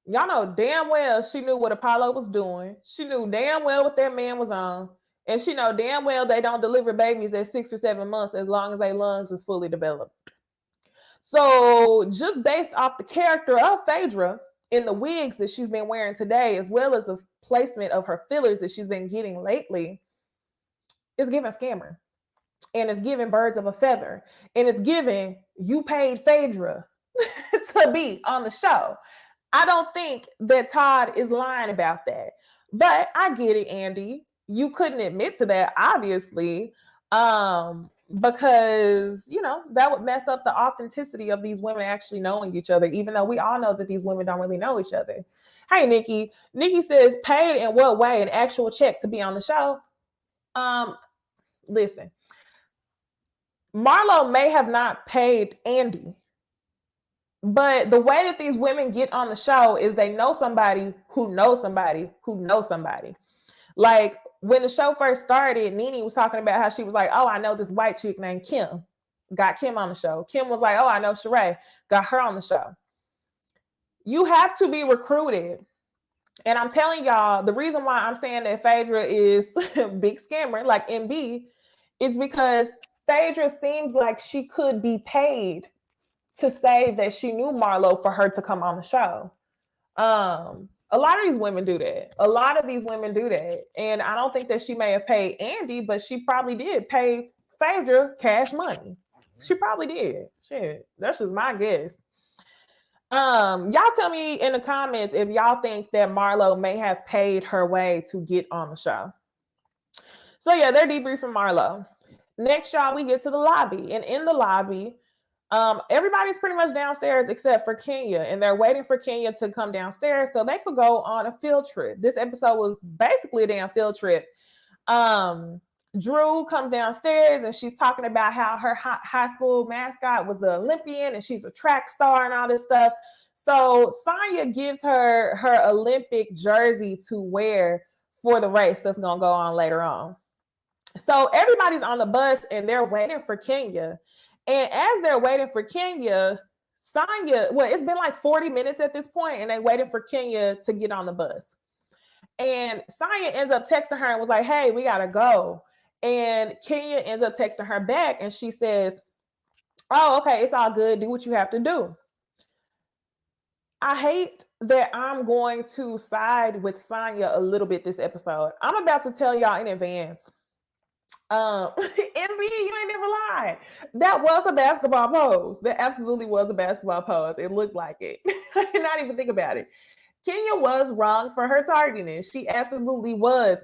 Y'all know damn well she knew what Apollo was doing. She knew damn well what that man was on. And she know damn well they don't deliver babies at 6 or 7 months as long as their lungs is fully developed. So just based off the character of Phaedra in the wigs that she's been wearing today, as well as the placement of her fillers that she's been getting lately, it's giving scammer. And it's giving birds of a feather. And it's giving you paid Phaedra to be on the show. I don't think that Todd is lying about that. But I get it, Andy. You couldn't admit to that, obviously, because, that would mess up the authenticity of these women actually knowing each other, even though we all know that these women don't really know each other. Hey, Nikki. Nikki says, paid in what way? An actual check to be on the show? Listen. Marlo may have not paid Andy, but the way that these women get on the show is they know somebody who knows somebody who knows somebody. Like when the show first started, Nene was talking about how she was like, oh, I know this white chick named Kim. Got Kim on the show. Kim was like, oh, I know Sheree. Got her on the show. You have to be recruited. And I'm telling y'all, the reason why I'm saying that Phaedra is a big scammer, like MB, is because Phaedra seems like she could be paid to say that she knew Marlo for her to come on the show. A lot of these women do that. A lot of these women do that. And I don't think that she may have paid Andy, but she probably did pay Phaedra cash money. She probably did. Shit, that's just my guess. Y'all tell me in the comments if y'all think that Marlo may have paid her way to get on the show. So yeah, they're debriefing Marlo. Next, y'all, we get to the lobby. And in the lobby, everybody's pretty much downstairs except for Kenya, and they're waiting for Kenya to come downstairs so they could go on a field trip. This episode was basically a damn field trip. Drew comes downstairs and she's talking about how her high school mascot was the Olympian and she's a track star and all this stuff. So Sonya gives her Olympic jersey to wear for the race that's going to go on later on. So everybody's on the bus and they're waiting for Kenya. And as they're waiting for Kenya, Sonya, well, it's been like 40 minutes at this point, and they waited for Kenya to get on the bus. And Sonya ends up texting her and was like, hey, we gotta go. And Kenya ends up texting her back, and she says, oh, okay, it's all good. Do what you have to do. I hate that I'm going to side with Sonya a little bit this episode. I'm about to tell y'all in advance. MB, you ain't never lied. That was a basketball pose. That absolutely was a basketball pose. It looked like it. I did not even think about it. Kenya was wrong for her tardiness. She absolutely was.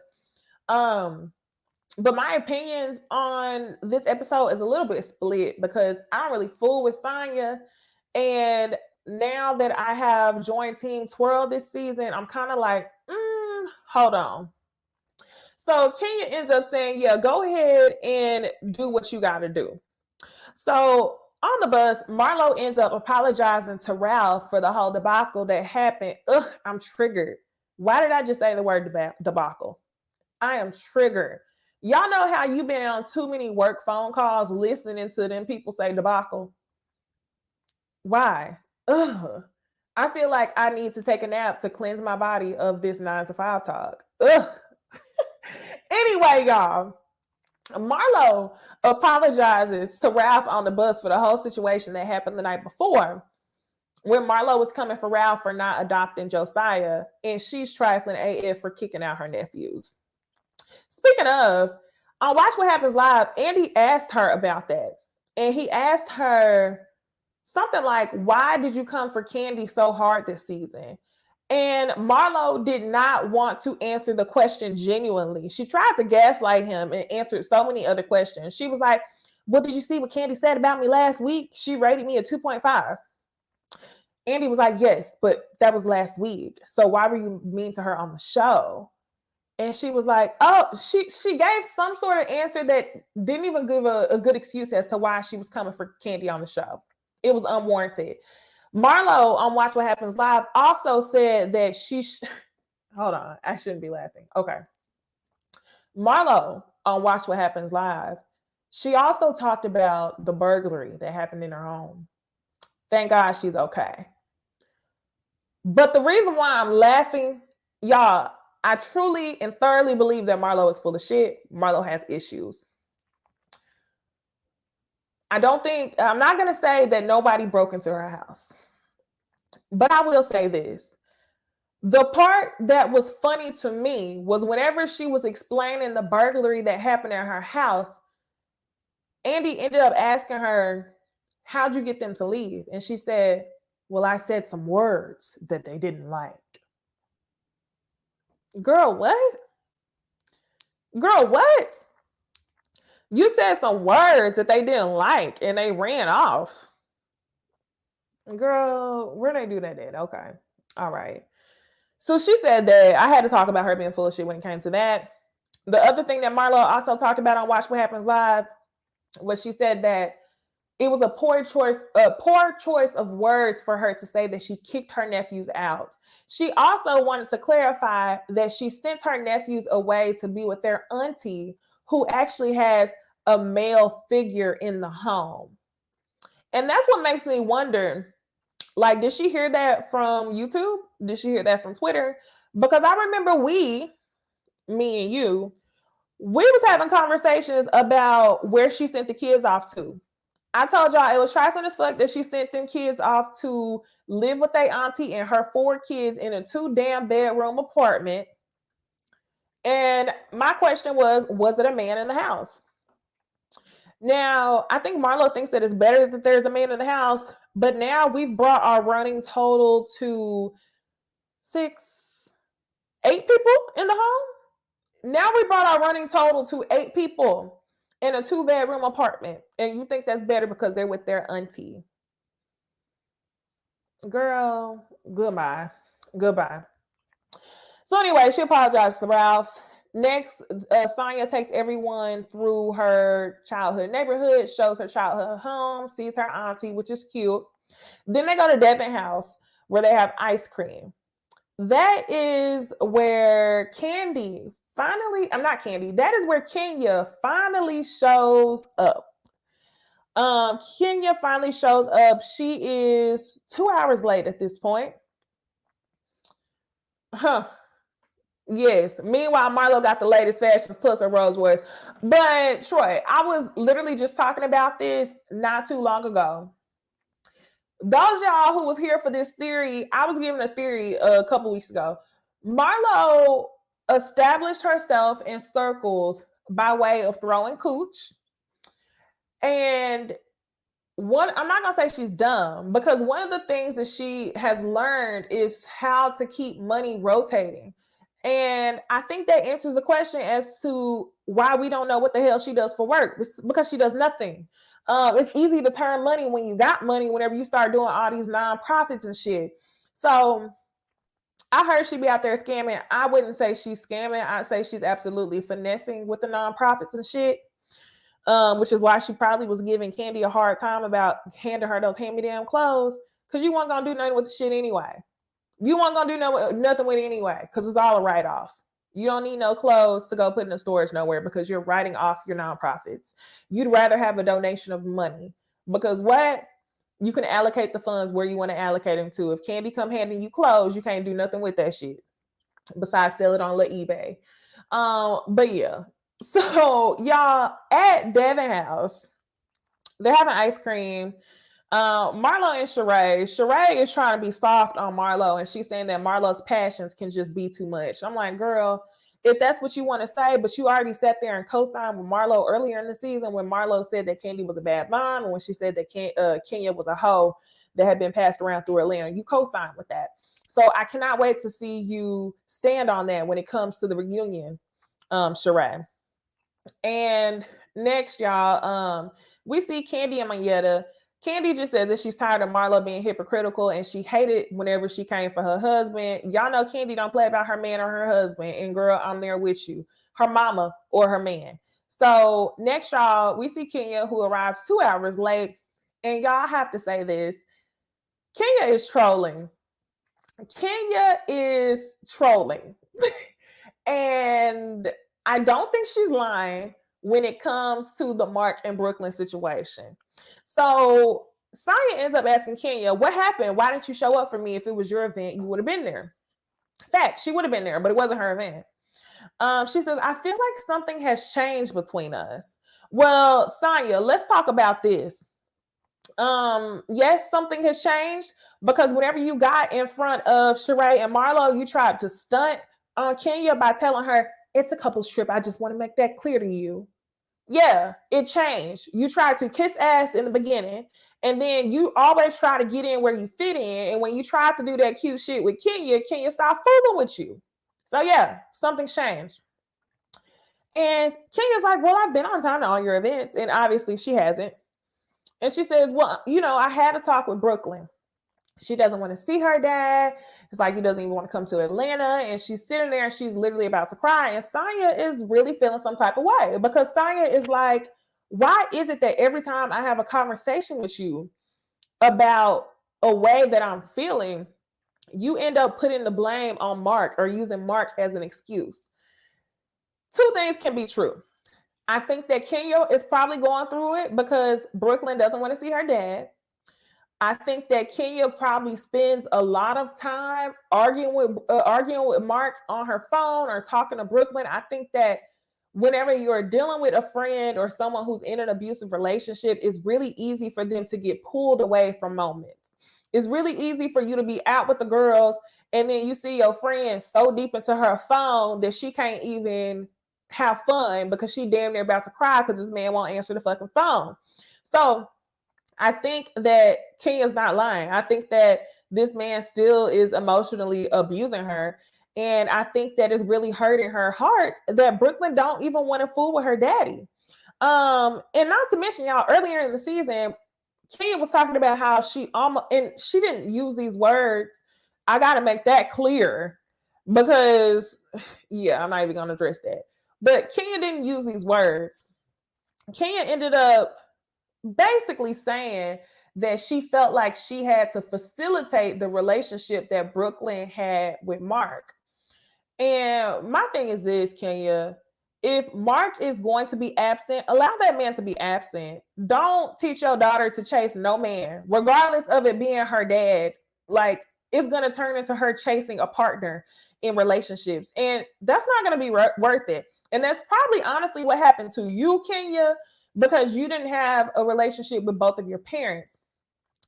But my opinions on this episode is a little bit split because I don't really fool with Sonya. And now that I have joined Team Twirl this season, I'm kind of like, hold on. So Kenya ends up saying, yeah, go ahead and do what you got to do. So on the bus, Marlo ends up apologizing to Ralph for the whole debacle that happened. Ugh, I'm triggered. Why did I just say the word debacle? I am triggered. Y'all know how you've been on too many work phone calls listening to them people say debacle? Why? Ugh. I feel like I need to take a nap to cleanse my body of this 9 to 5 talk. Ugh. Anyway, y'all, Marlo apologizes to Ralph on the bus for the whole situation that happened the night before when Marlo was coming for Ralph for not adopting Josiah, and she's trifling AF for kicking out her nephews. Speaking of, on Watch What Happens Live, Andy asked her about that. And he asked her something like, why did you come for Candy so hard this season? And Marlo did not want to answer the question genuinely. She tried to gaslight him and answered so many other questions. She was like, well, did you see what Candy said about me last week? She rated me a 2.5. Andy was like, yes, but that was last week. So why were you mean to her on the show? And she was like, oh, she gave some sort of answer that didn't even give a good excuse as to why she was coming for Candy on the show. It was unwarranted. Marlo on Watch What Happens Live also said that hold on, I shouldn't be laughing. Okay. Marlo on Watch What Happens Live, she also talked about the burglary that happened in her home. Thank God she's okay. But the reason why I'm laughing, y'all, I truly and thoroughly believe that Marlo is full of shit. Marlo has issues. I'm not going to say that nobody broke into her house, but I will say this. The part that was funny to me was whenever she was explaining the burglary that happened at her house, Andy ended up asking her, how'd you get them to leave? And she said, well, I said some words that they didn't like. Girl, what? Girl, what? You said some words that they didn't like and they ran off. Girl, where they do that at? Okay. All right. So she said that I had to talk about her being full of shit when it came to that. The other thing that Marlo also talked about on Watch What Happens Live was she said that it was a poor choice of words for her to say that she kicked her nephews out. She also wanted to clarify that she sent her nephews away to be with their auntie, who actually has a male figure in the home. And that's what makes me wonder, like, did she hear that from YouTube? Did she hear that from Twitter? Because I remember me and you, we was having conversations about where she sent the kids off to. I told y'all it was trifling as fuck that she sent them kids off to live with their auntie and her 4 kids in a 2-bedroom apartment. And my question was it a man in the house? Now, I think Marlo thinks that it's better that there's a man in the house, but now we've brought our running total to 8 people in the home. Now we brought our running total to 8 people in a 2-bedroom apartment. And you think that's better because they're with their auntie. Girl, goodbye. So anyway, she apologized to Ralph. Next, Sonya takes everyone through her childhood neighborhood, shows her childhood home, sees her auntie, which is cute. Then they go to Devon House where they have ice cream. That is where that is where Kenya finally shows up. Kenya finally shows up. She is 2 hours late at this point. Huh. Yes. Meanwhile, Marlo got the latest fashions plus her Rolls Royce. But Troy, I was literally just talking about this not too long ago. Those y'all who was here for this theory, I was giving a theory a couple weeks ago. Marlo established herself in circles by way of throwing cooch. And I'm not gonna say she's dumb, because one of the things that she has learned is how to keep money rotating. And I think that answers the question as to why we don't know what the hell she does for work. It's because she does nothing. It's easy to turn money when you got money whenever you start doing all these nonprofits and shit. So I heard she be out there scamming. I wouldn't say she's scamming. I'd say she's absolutely finessing with the nonprofits and shit. Which is why she probably was giving Candy a hard time about handing her those hand-me-down clothes, because you weren't going to do nothing with the shit anyway. You weren't going to do nothing with it anyway, because it's all a write-off. You don't need no clothes to go put in the storage nowhere, because you're writing off your nonprofits. You'd rather have a donation of money, because what? You can allocate the funds where you want to allocate them to. If Candy come handing you clothes, you can't do nothing with that shit besides sell it on eBay. But yeah. So y'all, at Devin House, they're having ice cream. Marlo and Sheree is trying to be soft on Marlo, and she's saying that Marlo's passions can just be too much. I'm like, girl, if that's what you want to say, but you already sat there and co-signed with Marlo earlier in the season when Marlo said that Candy was a bad mom, and when she said that Kenya was a hoe that had been passed around through Atlanta. You co-signed with that. So I cannot wait to see you stand on that when it comes to the reunion, Sheree. And next, y'all, we see Candy and Mayetta. Candy just says that she's tired of Marlo being hypocritical, and she hated whenever she came for her husband. Y'all know Candy don't play about her man or her husband. And girl, I'm there with you. Her mama or her man. So next, y'all, we see Kenya, who arrives 2 hours late. And y'all have to say this. Kenya is trolling. Kenya is trolling. And I don't think she's lying when it comes to the Mark and Brooklyn situation. So Sonya ends up asking Kenya, what happened? Why didn't you show up for me? If it was your event, you would have been there. Fact, she would have been there, but it wasn't her event. She says, I feel like something has changed between us. Well, Sonya, let's talk about this. Yes, something has changed, because whenever you got in front of Sheree and Marlo, you tried to stunt on Kenya by telling her, it's a couple's trip. I just want to make that clear to you. Yeah, it changed. You tried to kiss ass in the beginning, and then you always try to get in where you fit in. And when you try to do that cute shit with Kenya stopped fooling with you. So yeah, something's changed. And Kenya's like, well, I've been on time to all your events. And obviously she hasn't. And she says, well, I had a talk with Brooklyn. She doesn't want to see her dad. It's like he doesn't even want to come to Atlanta. And she's sitting there and she's literally about to cry. And Sonya is really feeling some type of way, because Sonya is like, why is it that every time I have a conversation with you about a way that I'm feeling, you end up putting the blame on Mark or using Mark as an excuse? Two things can be true. I think that Kenya is probably going through it because Brooklyn doesn't want to see her dad. I think that Kenya probably spends a lot of time arguing with Mark on her phone or talking to Brooklyn. I think that whenever you're dealing with a friend or someone who's in an abusive relationship, it's really easy for them to get pulled away from moments. It's really easy for you to be out with the girls, and then you see your friend so deep into her phone that she can't even have fun because she damn near about to cry because this man won't answer the fucking phone. So I think that Kenya's not lying. I think that this man still is emotionally abusing her. And I think that it's really hurting her heart that Brooklyn don't even want to fool with her daddy. And not to mention, y'all, earlier in the season, Kenya was talking about how she almost, and she didn't use these words. I got to make that clear because, yeah, I'm not even going to address that. But Kenya didn't use these words. Kenya ended up basically saying that she felt like she had to facilitate the relationship that Brooklyn had with Mark. And my thing is this, Kenya, If Mark is going to be absent, allow that man to be absent. Don't teach your daughter to chase no man, regardless of it being her dad. Like, it's going to turn into her chasing a partner in relationships. And that's not going to be worth it. And that's probably honestly what happened to you, Kenya, because you didn't have a relationship with both of your parents.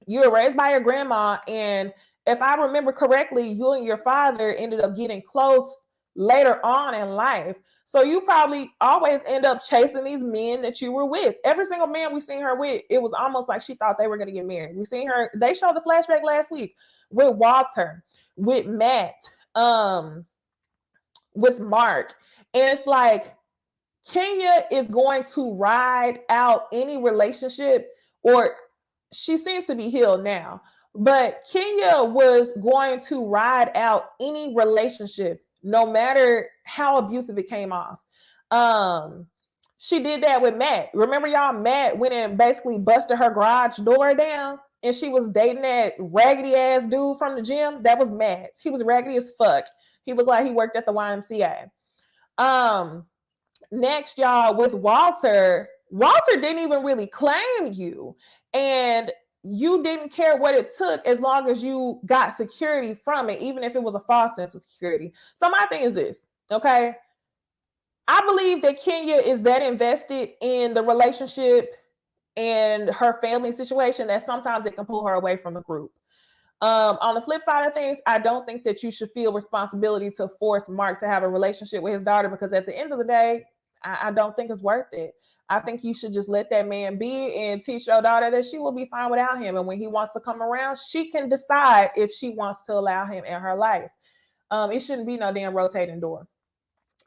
You were raised by your grandma. And if I remember correctly, you and your father ended up getting close later on in life. So you probably always end up chasing these men that you were with. Every single man we seen her with, it was almost like she thought they were going to get married. We seen her, they showed the flashback last week with Walter, with Matt, with Mark. And it's like, Kenya is going to ride out any relationship, or she seems to be healed now, but Kenya was going to ride out any relationship, no matter how abusive it came off. She did that with Matt. Remember, y'all, Matt went and basically busted her garage door down, and she was dating that raggedy ass dude from the gym. That was Matt. He was raggedy as fuck. He looked like he worked at the YMCA. Next, y'all, with Walter didn't even really claim you, and you didn't care what it took as long as you got security from it, even if it was a false sense of security. So my thing is this, okay? I believe that Kenya is that invested in the relationship and her family situation that sometimes it can pull her away from the group. On the flip side of things, I don't think that you should feel responsibility to force Mark to have a relationship with his daughter, because at the end of the day, I don't think it's worth it. I think you should just let that man be and teach your daughter that she will be fine without him. And when he wants to come around, she can decide if she wants to allow him in her life. It shouldn't be no damn rotating door.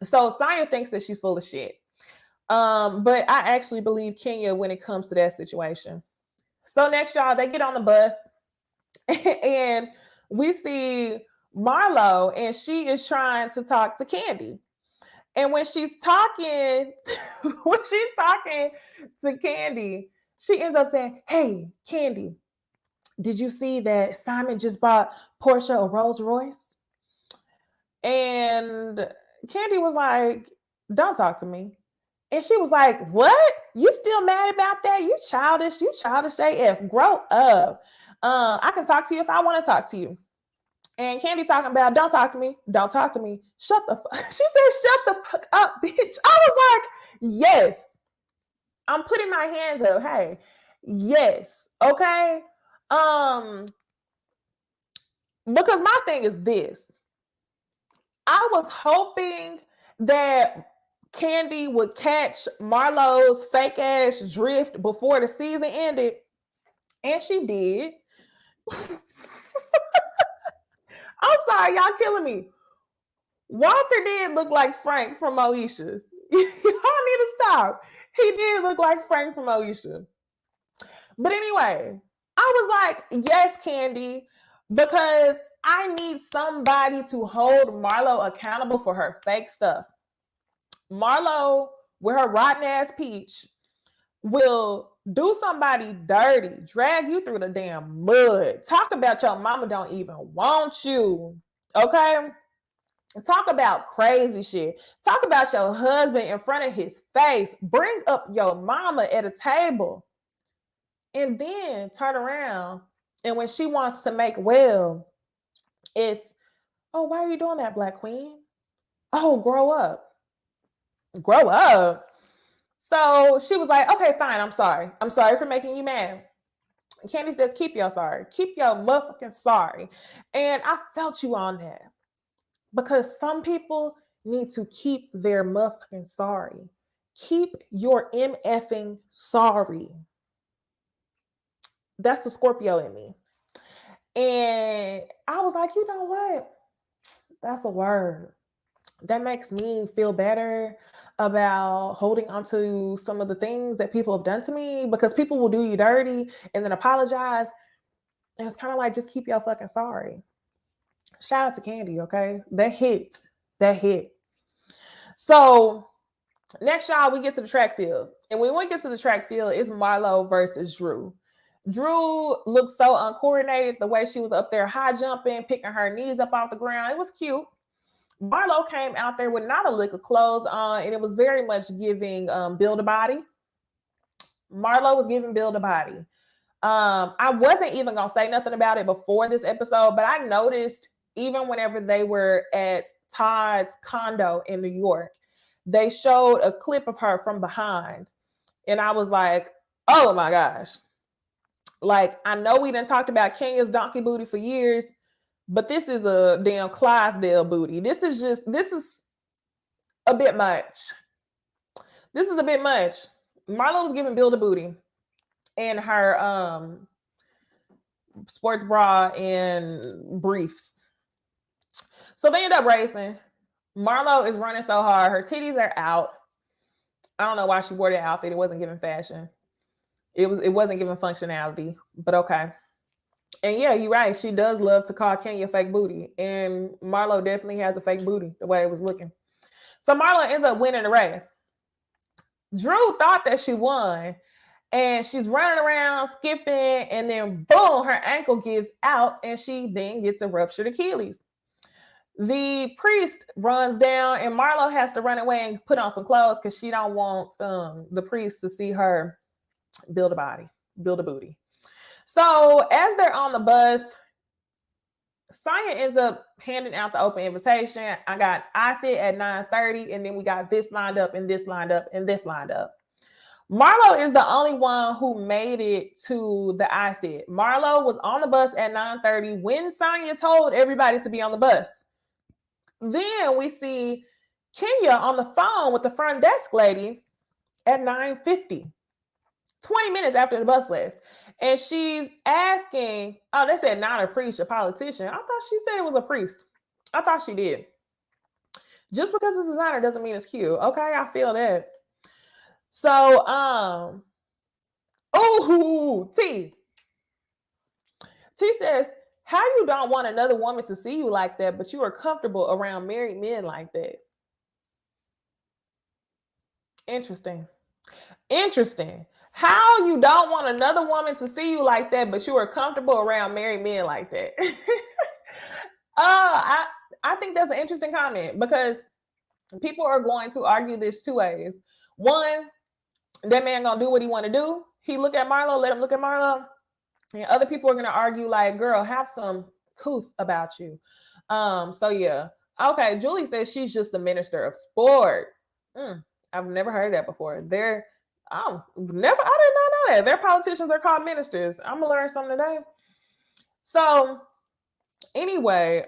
So Sonya thinks that she's full of shit. But I actually believe Kenya when it comes to that situation. So next, y'all, they get on the bus and we see Marlo, and she is trying to talk to Candy. And when she's talking to Candy, she ends up saying, "Hey, Candy, did you see that Simon just bought Portia a Rolls Royce?" And Candy was like, "Don't talk to me." And she was like, "What? You still mad about that? You childish AF. Grow up. I can talk to you if I want to talk to you." And Candy talking about, "Don't talk to me. Don't talk to me. Shut the fuck." She said, "Shut the fuck up, bitch." I was like, yes. I'm putting my hands up. Hey, yes. Okay. Because my thing is this. I was hoping that Candy would catch Marlo's fake ass drift before the season ended. And she did. I'm sorry, y'all killing me. Walter did look like Frank from Moesha. Y'all need to stop. He did look like Frank from Moesha. But anyway, I was like, yes, Candy, because I need somebody to hold Marlo accountable for her fake stuff. Marlo, with her rotten ass peach, will do somebody dirty, drag you through the damn mud. Talk about your mama don't even want you. Okay? Talk about crazy shit. Talk about your husband in front of his face. Bring up your mama at a table. And then turn around. And when she wants to make well, it's, "Oh, why are you doing that, Black Queen? Oh, grow up." Grow up. So she was like, "Okay, fine. I'm sorry. I'm sorry for making you mad." And Candy says, "Keep your sorry. Keep your motherfucking sorry." And I felt you on that. Because some people need to keep their motherfucking sorry. Keep your MFing sorry. That's the Scorpio in me. And I was like, you know what? That's a word. That makes me feel better about holding on to some of the things that people have done to me, because people will do you dirty and then apologize. And it's kind of like, just keep your fucking sorry. Shout out to Candy, okay? That hit. So next, y'all, we get to the track field. And when we get to the track field, it's Marlo versus Drew. Drew looked so uncoordinated, the way she was up there high jumping, picking her knees up off the ground. It was cute. Marlo came out there with not a lick of clothes on, and it was very much giving build a body. Marlo was giving build a body. I wasn't even gonna say nothing about it before this episode, but I noticed even whenever they were at Todd's condo in New York, they showed a clip of her from behind. And I was like, oh my gosh. Like, I know we done talked about Kenya's donkey booty for years, but this is a damn Clydesdale booty. This is a bit much. This is a bit much. Marlo was giving Bill the booty in her sports bra and briefs. So they end up racing. Marlo is running so hard. Her titties are out. I don't know why she wore that outfit. It wasn't giving fashion. It wasn't giving functionality, but okay. And yeah, you're right. She does love to call Kenya fake booty. And Marlo definitely has a fake booty, the way it was looking. So Marlo ends up winning the race. Drew thought that she won. And she's running around, skipping, and then boom, her ankle gives out, and she then gets a ruptured Achilles. The priest runs down, and Marlo has to run away and put on some clothes because she don't want the priest to see her build a body, build a booty. So as they're on the bus, Sonya ends up handing out the open invitation. I got iFit at 9:30, and then we got this lined up, and this lined up, and this lined up. Marlo is the only one who made it to the iFit. Marlo was on the bus at 9:30 when Sonya told everybody to be on the bus. Then we see Kenya on the phone with the front desk lady at 9:50, 20 minutes after the bus left. And she's asking, oh, they said not a priest, a politician. I thought she said it was a priest. I thought she did. Just because it's a designer doesn't mean it's cute. Okay, I feel that. So, T says, how you don't want another woman to see you like that, but you are comfortable around married men like that? Interesting. How you don't want another woman to see you like that, but you are comfortable around married men like that? I think that's an interesting comment because people are going to argue this two ways. One, that man gonna do what he want to do. He look at Marlo, let him look at Marlo. And other people are gonna argue like, girl, have some couth about you. So yeah. Okay, Julie says she's just the minister of sport. I've never heard that before. I did not know that. Their politicians are called ministers. I'm gonna learn something today. So anyway,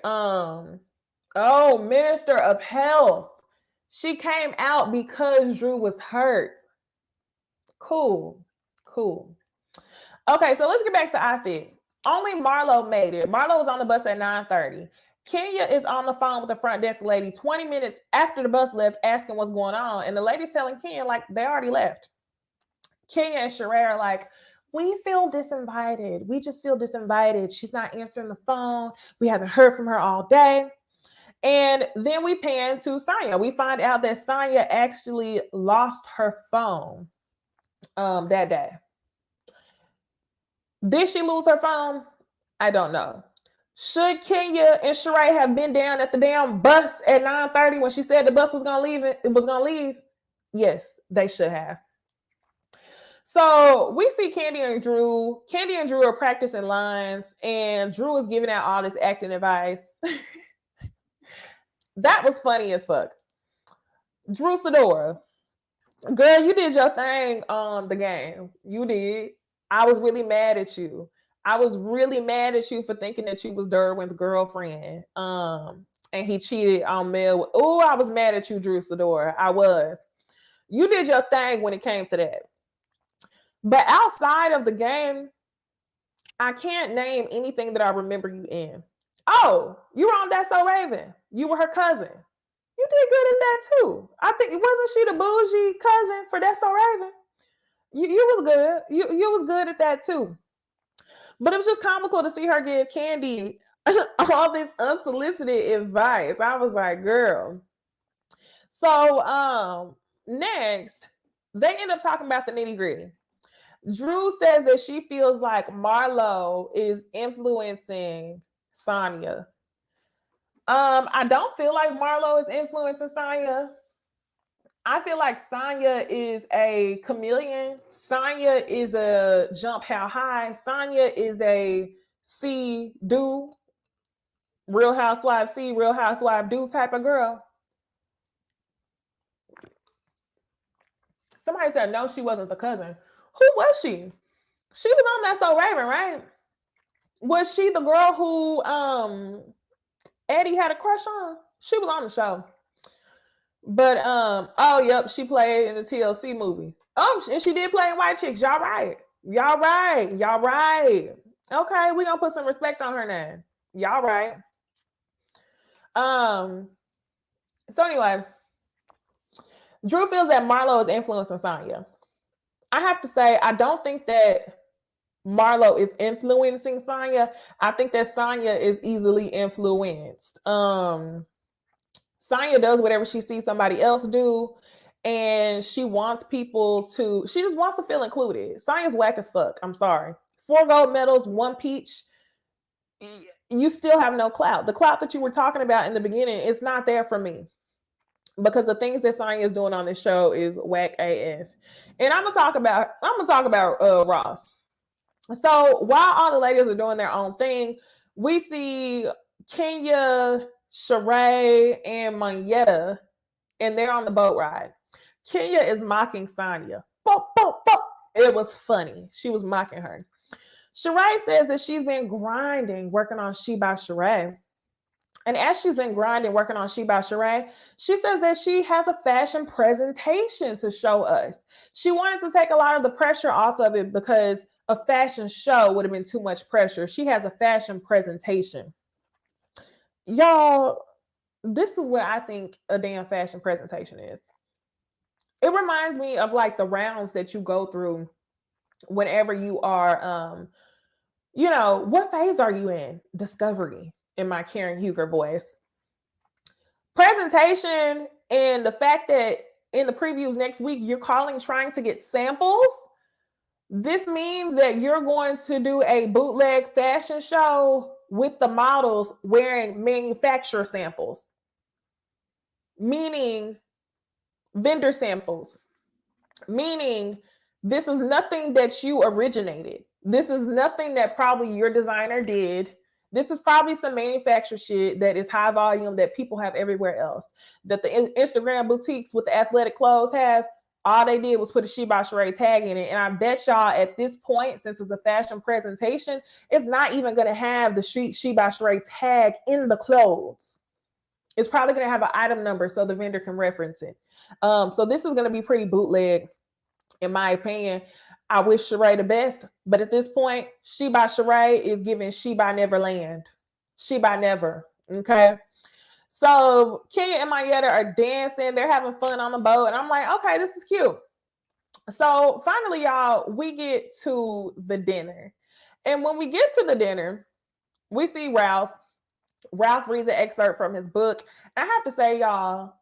minister of health. She came out because Drew was hurt. Cool. Okay, so let's get back to iFit. Only Marlo made it. Marlo was on the bus at 9:30. Kenya is on the phone with the front desk lady 20 minutes after the bus left asking what's going on. And the lady's telling Kenya, like, they already left. Kenya and Sheree are like, we feel disinvited. We just feel disinvited. She's not answering the phone. We haven't heard from her all day. And then we pan to Sonya. We find out that Sonya actually lost her phone that day. Did she lose her phone? I don't know. Should Kenya and Sheree have been down at the damn bus at 9:30 when she said the bus was gonna leave? It was gonna leave. Yes, they should have. So we see Candy and Drew. Candy and Drew are practicing lines, and Drew is giving out all this acting advice. That was funny as fuck. Drew Sidora, girl, you did your thing on the game. You did. I was really mad at you. I was really mad at you for thinking that you was Derwin's girlfriend. And he cheated on Mel. Oh, I was mad at you, Drew Sidora. I was. You did your thing when it came to that. But outside of the game, I can't name anything that I remember you in. Oh, you were on That's So Raven. You were her cousin. You did good at that too. I think, wasn't she the bougie cousin for That's So Raven? You was good. You was good at that too. But it was just comical to see her give Candy all this unsolicited advice. I was like, girl. So next, they end up talking about the nitty-gritty. Drew says that she feels like Marlo is influencing Sonya. I don't feel like Marlo is influencing Sanya. I feel like Sanya is a chameleon. Sanya is a jump how high. Sanya is a see do, Real Housewives see, Real Housewife do type of girl. Somebody said no, she wasn't the cousin. Who was she? She was on That's So Raven, right? Was she the girl who Eddie had a crush on? She was on the show. But oh yep, she played in the TLC movie. Oh, and she did play in White Chicks. Y'all right. Y'all right. Y'all right. Okay, we gonna put some respect on her name. Y'all right. So anyway, Drew feels that Marlo is influencing Sanya. I have to say, I don't think that Marlo is influencing Sanya. I think that Sanya is easily influenced. Sanya does whatever she sees somebody else do, and she wants people to, she just wants to feel included. Sanya's whack as fuck. I'm sorry. 4 gold medals, 1 peach. You still have no clout. The clout that you were talking about in the beginning, it's not there for me. Because the things that Sanya is doing on this show is whack AF. And I'm gonna talk about Ross. So while all the ladies are doing their own thing, we see Kenya, Sheree, and Monyetta, and they're on the boat ride. Kenya is mocking Sanya. Bo, bo, bo. It was funny. She was mocking her. Sheree says that she's been grinding, working on She by Sheree. And as she's been grinding, working on She by Sheree, she says that she has a fashion presentation to show us. She wanted to take a lot of the pressure off of it because a fashion show would have been too much pressure. She has a fashion presentation. Y'all, this is what I think a damn fashion presentation is. It reminds me of like the rounds that you go through whenever you are, what phase are you in? Discovery, in my Karen Huger voice. Presentation, and the fact that in the previews next week, you're trying to get samples. This means that you're going to do a bootleg fashion show with the models wearing manufacturer samples, meaning vendor samples, meaning this is nothing that you originated. This is nothing that probably your designer did. This is probably some manufacturer shit that is high volume that people have everywhere else. That the Instagram boutiques with the athletic clothes have, all they did was put a She by Sheree tag in it. And I bet y'all at this point, since it's a fashion presentation, it's not even going to have the She by Sheree tag in the clothes. It's probably going to have an item number so the vendor can reference it. So this is going to be pretty bootleg, in my opinion. I wish Sheree the best, but at this point, She by Sheree is giving She by Neverland. She by Never, okay? So Kenya and Monyetta are dancing. They're having fun on the boat. And I'm like, okay, this is cute. So finally, y'all, we get to the dinner. And when we get to the dinner, we see Ralph. Ralph reads an excerpt from his book. I have to say, y'all,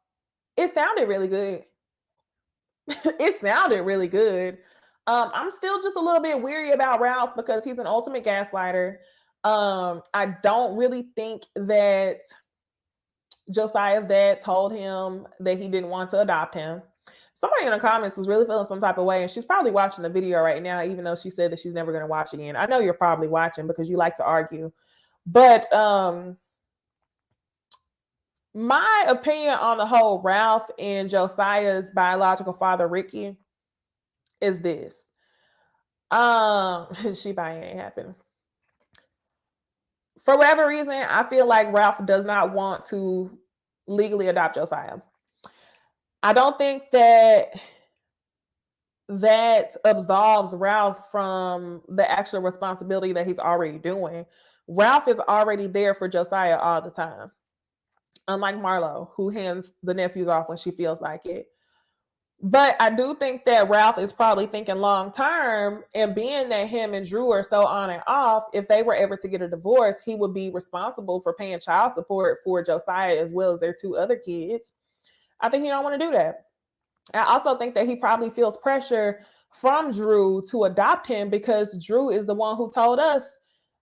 it sounded really good. It sounded really good. I'm still just a little bit weary about Ralph because he's an ultimate gaslighter. I don't really think that Josiah's dad told him that he didn't want to adopt him. Somebody in the comments was really feeling some type of way, and she's probably watching the video right now, even though she said that she's never going to watch again. I know you're probably watching because you like to argue. But my opinion on the whole Ralph and Josiah's biological father, Ricky, is this. She by ain't happening. For whatever reason, I feel like Ralph does not want to legally adopt Josiah. I don't think that absolves Ralph from the actual responsibility that he's already doing. Ralph is already there for Josiah all the time. Unlike Marlo, who hands the nephews off when she feels like it. But I do think that Ralph is probably thinking long term, and being that him and Drew are so on and off, if they were ever to get a divorce, he would be responsible for paying child support for Josiah as well as their 2 other kids. I think he don't want to do that. I also think that he probably feels pressure from Drew to adopt him because Drew is the one who told us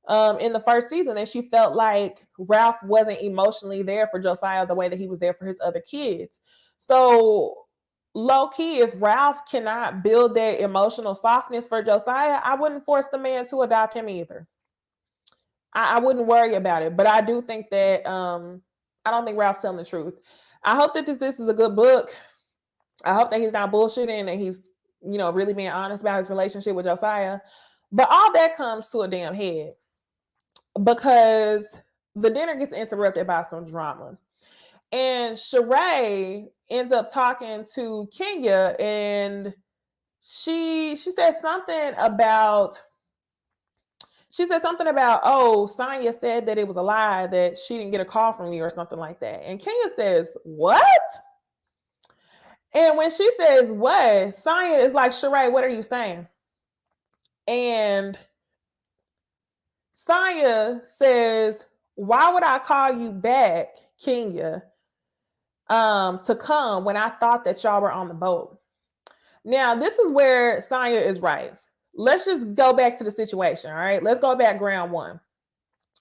in the first season, and she felt like Ralph wasn't emotionally there for Josiah the way that he was there for his other kids. So low key, if Ralph cannot build that emotional softness for Josiah, I wouldn't force the man to adopt him either. I wouldn't worry about it, but I do think that I don't think Ralph's telling the truth. I hope that this is a good book. I hope that he's not bullshitting and he's, really being honest about his relationship with Josiah. But all that comes to a damn head because the dinner gets interrupted by some drama. And Sheree ends up talking to Kenya, and she says something about, oh, Sonya said that it was a lie, that she didn't get a call from you or something like that. And Kenya says, what? And when she says what, Sonya is like, Sheree, what are you saying? And Sonya says, why would I call you back, Kenya, to come when I thought that y'all were on the boat? Now, this is where Sonya is right. Let's just go back to the situation, all right? Let's go back ground one.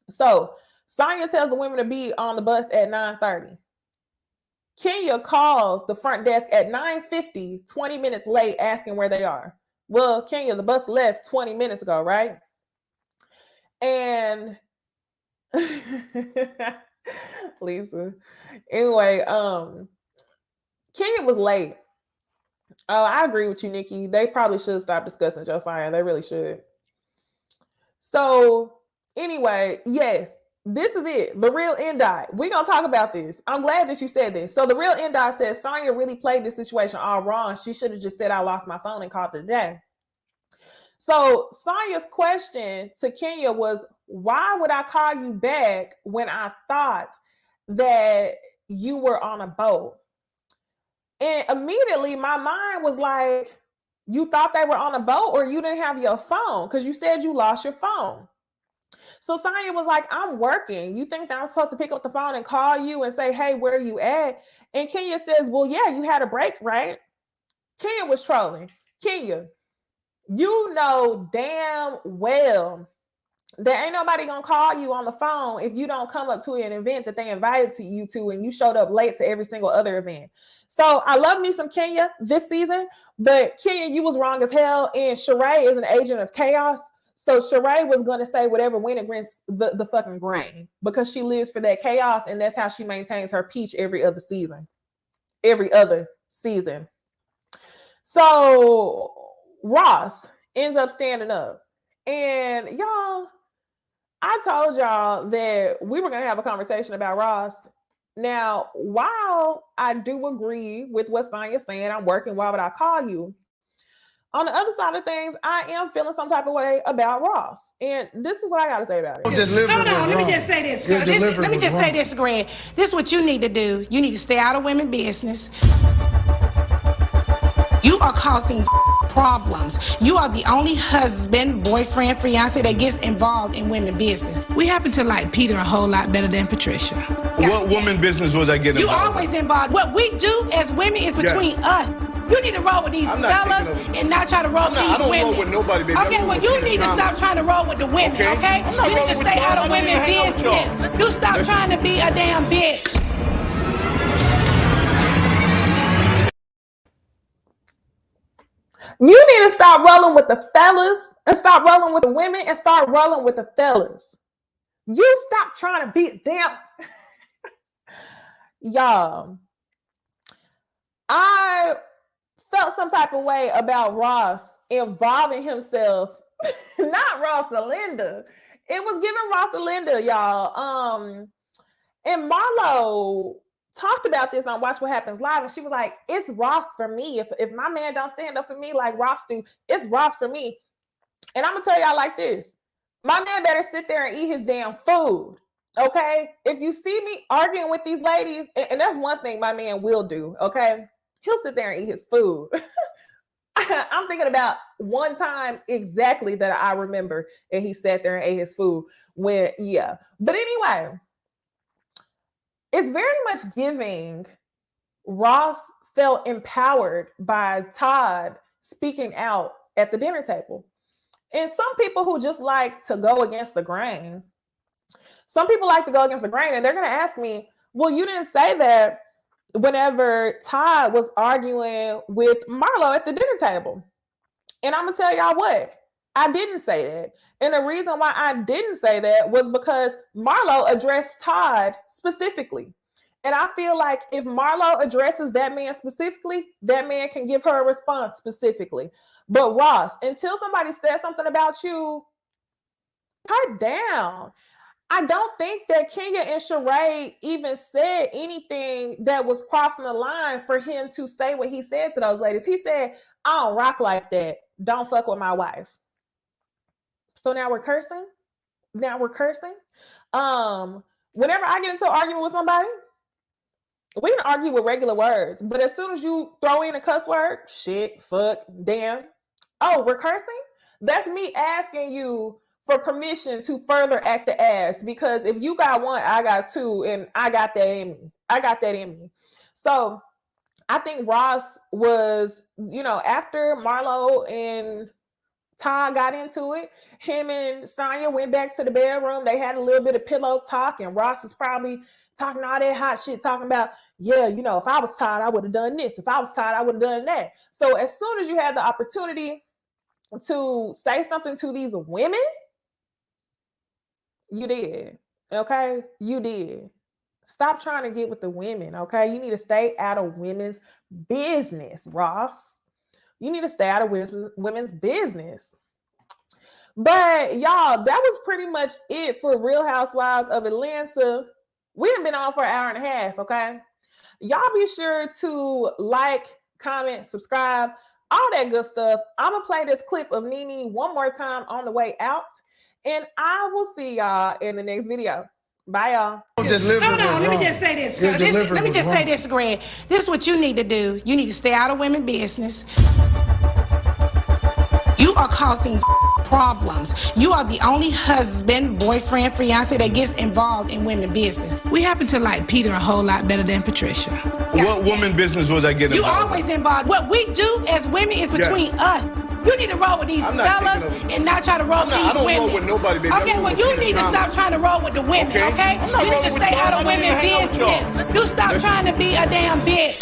So Sonya tells the women to be on the bus at 9:30. Kenya calls the front desk at 9:50, 20 minutes late, asking where they are. Well, Kenya, the bus left 20 minutes ago, right? And Lisa. Anyway, Kenya was late. Oh, I agree with you, Nikki. They probably should stop discussing Josiah. They really should. So anyway, yes, this is it. The real Endite. We're going to talk about this. I'm glad that you said this. So the real Endite says Sonya really played this situation all wrong. She should have just said, I lost my phone and called it a day. So Sonya's question to Kenya was, why would I call you back when I thought that you were on a boat? And immediately my mind was like, you thought they were on a boat or you didn't have your phone? Because you said you lost your phone. So Sonya was like, I'm working. You think that I'm supposed to pick up the phone and call you and say, hey, where are you at? And Kenya says, well, yeah, you had a break, right? Kenya was trolling. Kenya, you know damn well there ain't nobody gonna call you on the phone if you don't come up to an event that they invited you to and you showed up late to every single other event. So I love me some Kenya this season, but Kenya, you was wrong as hell. And Sheree is an agent of chaos. So Sheree was gonna say whatever went against the fucking grain because she lives for that chaos, and that's how she maintains her peace every other season. So Ross ends up standing up. And y'all, I told y'all that we were going to have a conversation about Ross. Now, while I do agree with what Sonya's saying, I'm working, why would I call you? On the other side of things, I am feeling some type of way about Ross. And this is what I got to say about it. Hold on, let me just say this. Let me just say this, Greg. This is what you need to do. You need to stay out of women's business. You are causing problems. You are the only husband, boyfriend, fiance that gets involved in women's business. We happen to like Peter a whole lot better than Patricia. What woman business was I getting involved? You always involved. What we do as women is between us. You need to roll with these fellas and not try to roll with these women. I don't roll with nobody, baby. Okay, well, you need to stop trying to roll with the women, okay? You need to stay out of women's business. You stop trying to be a damn bitch. You need to stop rolling with the fellas and stop rolling with the women and start rolling with the fellas. You stop trying to be damn. Y'all, I felt some type of way about Ross involving himself, not Rosalinda. It was giving Rosalinda, y'all. And Marlo talked about this on Watch What Happens Live, and she was like, it's Ross for me. If my man don't stand up for me like Ross do, it's Ross for me. And I'm gonna tell y'all like this, my man better sit there and eat his damn food, okay? If you see me arguing with these ladies, and that's one thing my man will do, okay? He'll sit there and eat his food. I'm thinking about one time exactly that I remember, and he sat there and ate his food when, yeah. But anyway, it's very much giving Ross felt empowered by Todd speaking out at the dinner table. And some people who just like to go against the grain. Some people like to go against the grain, and they're going to ask me, well, you didn't say that whenever Todd was arguing with Marlo at the dinner table. And I'm going to tell y'all what, I didn't say that. And the reason why I didn't say that was because Marlo addressed Todd specifically. And I feel like if Marlo addresses that man specifically, that man can give her a response specifically. But Ross, until somebody says something about you, pipe down. I don't think that Kenya and Sheree even said anything that was crossing the line for him to say what he said to those ladies. He said, I don't rock like that. Don't fuck with my wife. So now we're cursing. Whenever I get into an argument with somebody, we can argue with regular words. But as soon as you throw in a cuss word, shit, fuck, damn. Oh, we're cursing? That's me asking you for permission to further act the ass, because if you got one, I got two, and I got that in me. So I think Ross was, after Marlo and Todd got into it, him and Sonya went back to the bedroom. They had a little bit of pillow talk, and Ross is probably talking all that hot shit, talking about, yeah, if I was Todd, I would have done this. If I was Todd, I would have done that. So as soon as you had the opportunity to say something to these women, you did. Okay? You did. Stop trying to get with the women. Okay? You need to stay out of women's business, Ross. You need to stay out of women's business. But y'all, that was pretty much it for Real Housewives of Atlanta. We done been on for an hour and a half. Okay? Y'all be sure to like, comment, subscribe, all that good stuff. I'm going to play this clip of Nene one more time on the way out. And I will see y'all in the next video. Bye, y'all. Hold on, let me just say this. Let me just say this, Greg. This is what you need to do. You need to stay out of women's business. You are causing problems. You are the only husband, boyfriend, fiance that gets involved in women's business. We happen to like Peter a whole lot better than Patricia. What woman business was I getting involved? You always involved. What we do as women is between us. You need to roll with these fellas and not try to roll with these women. I don't roll with nobody, baby. Okay, well, you need to stop trying to roll with the women, okay? You need to stay out of women's business. You stop trying to be a damn bitch.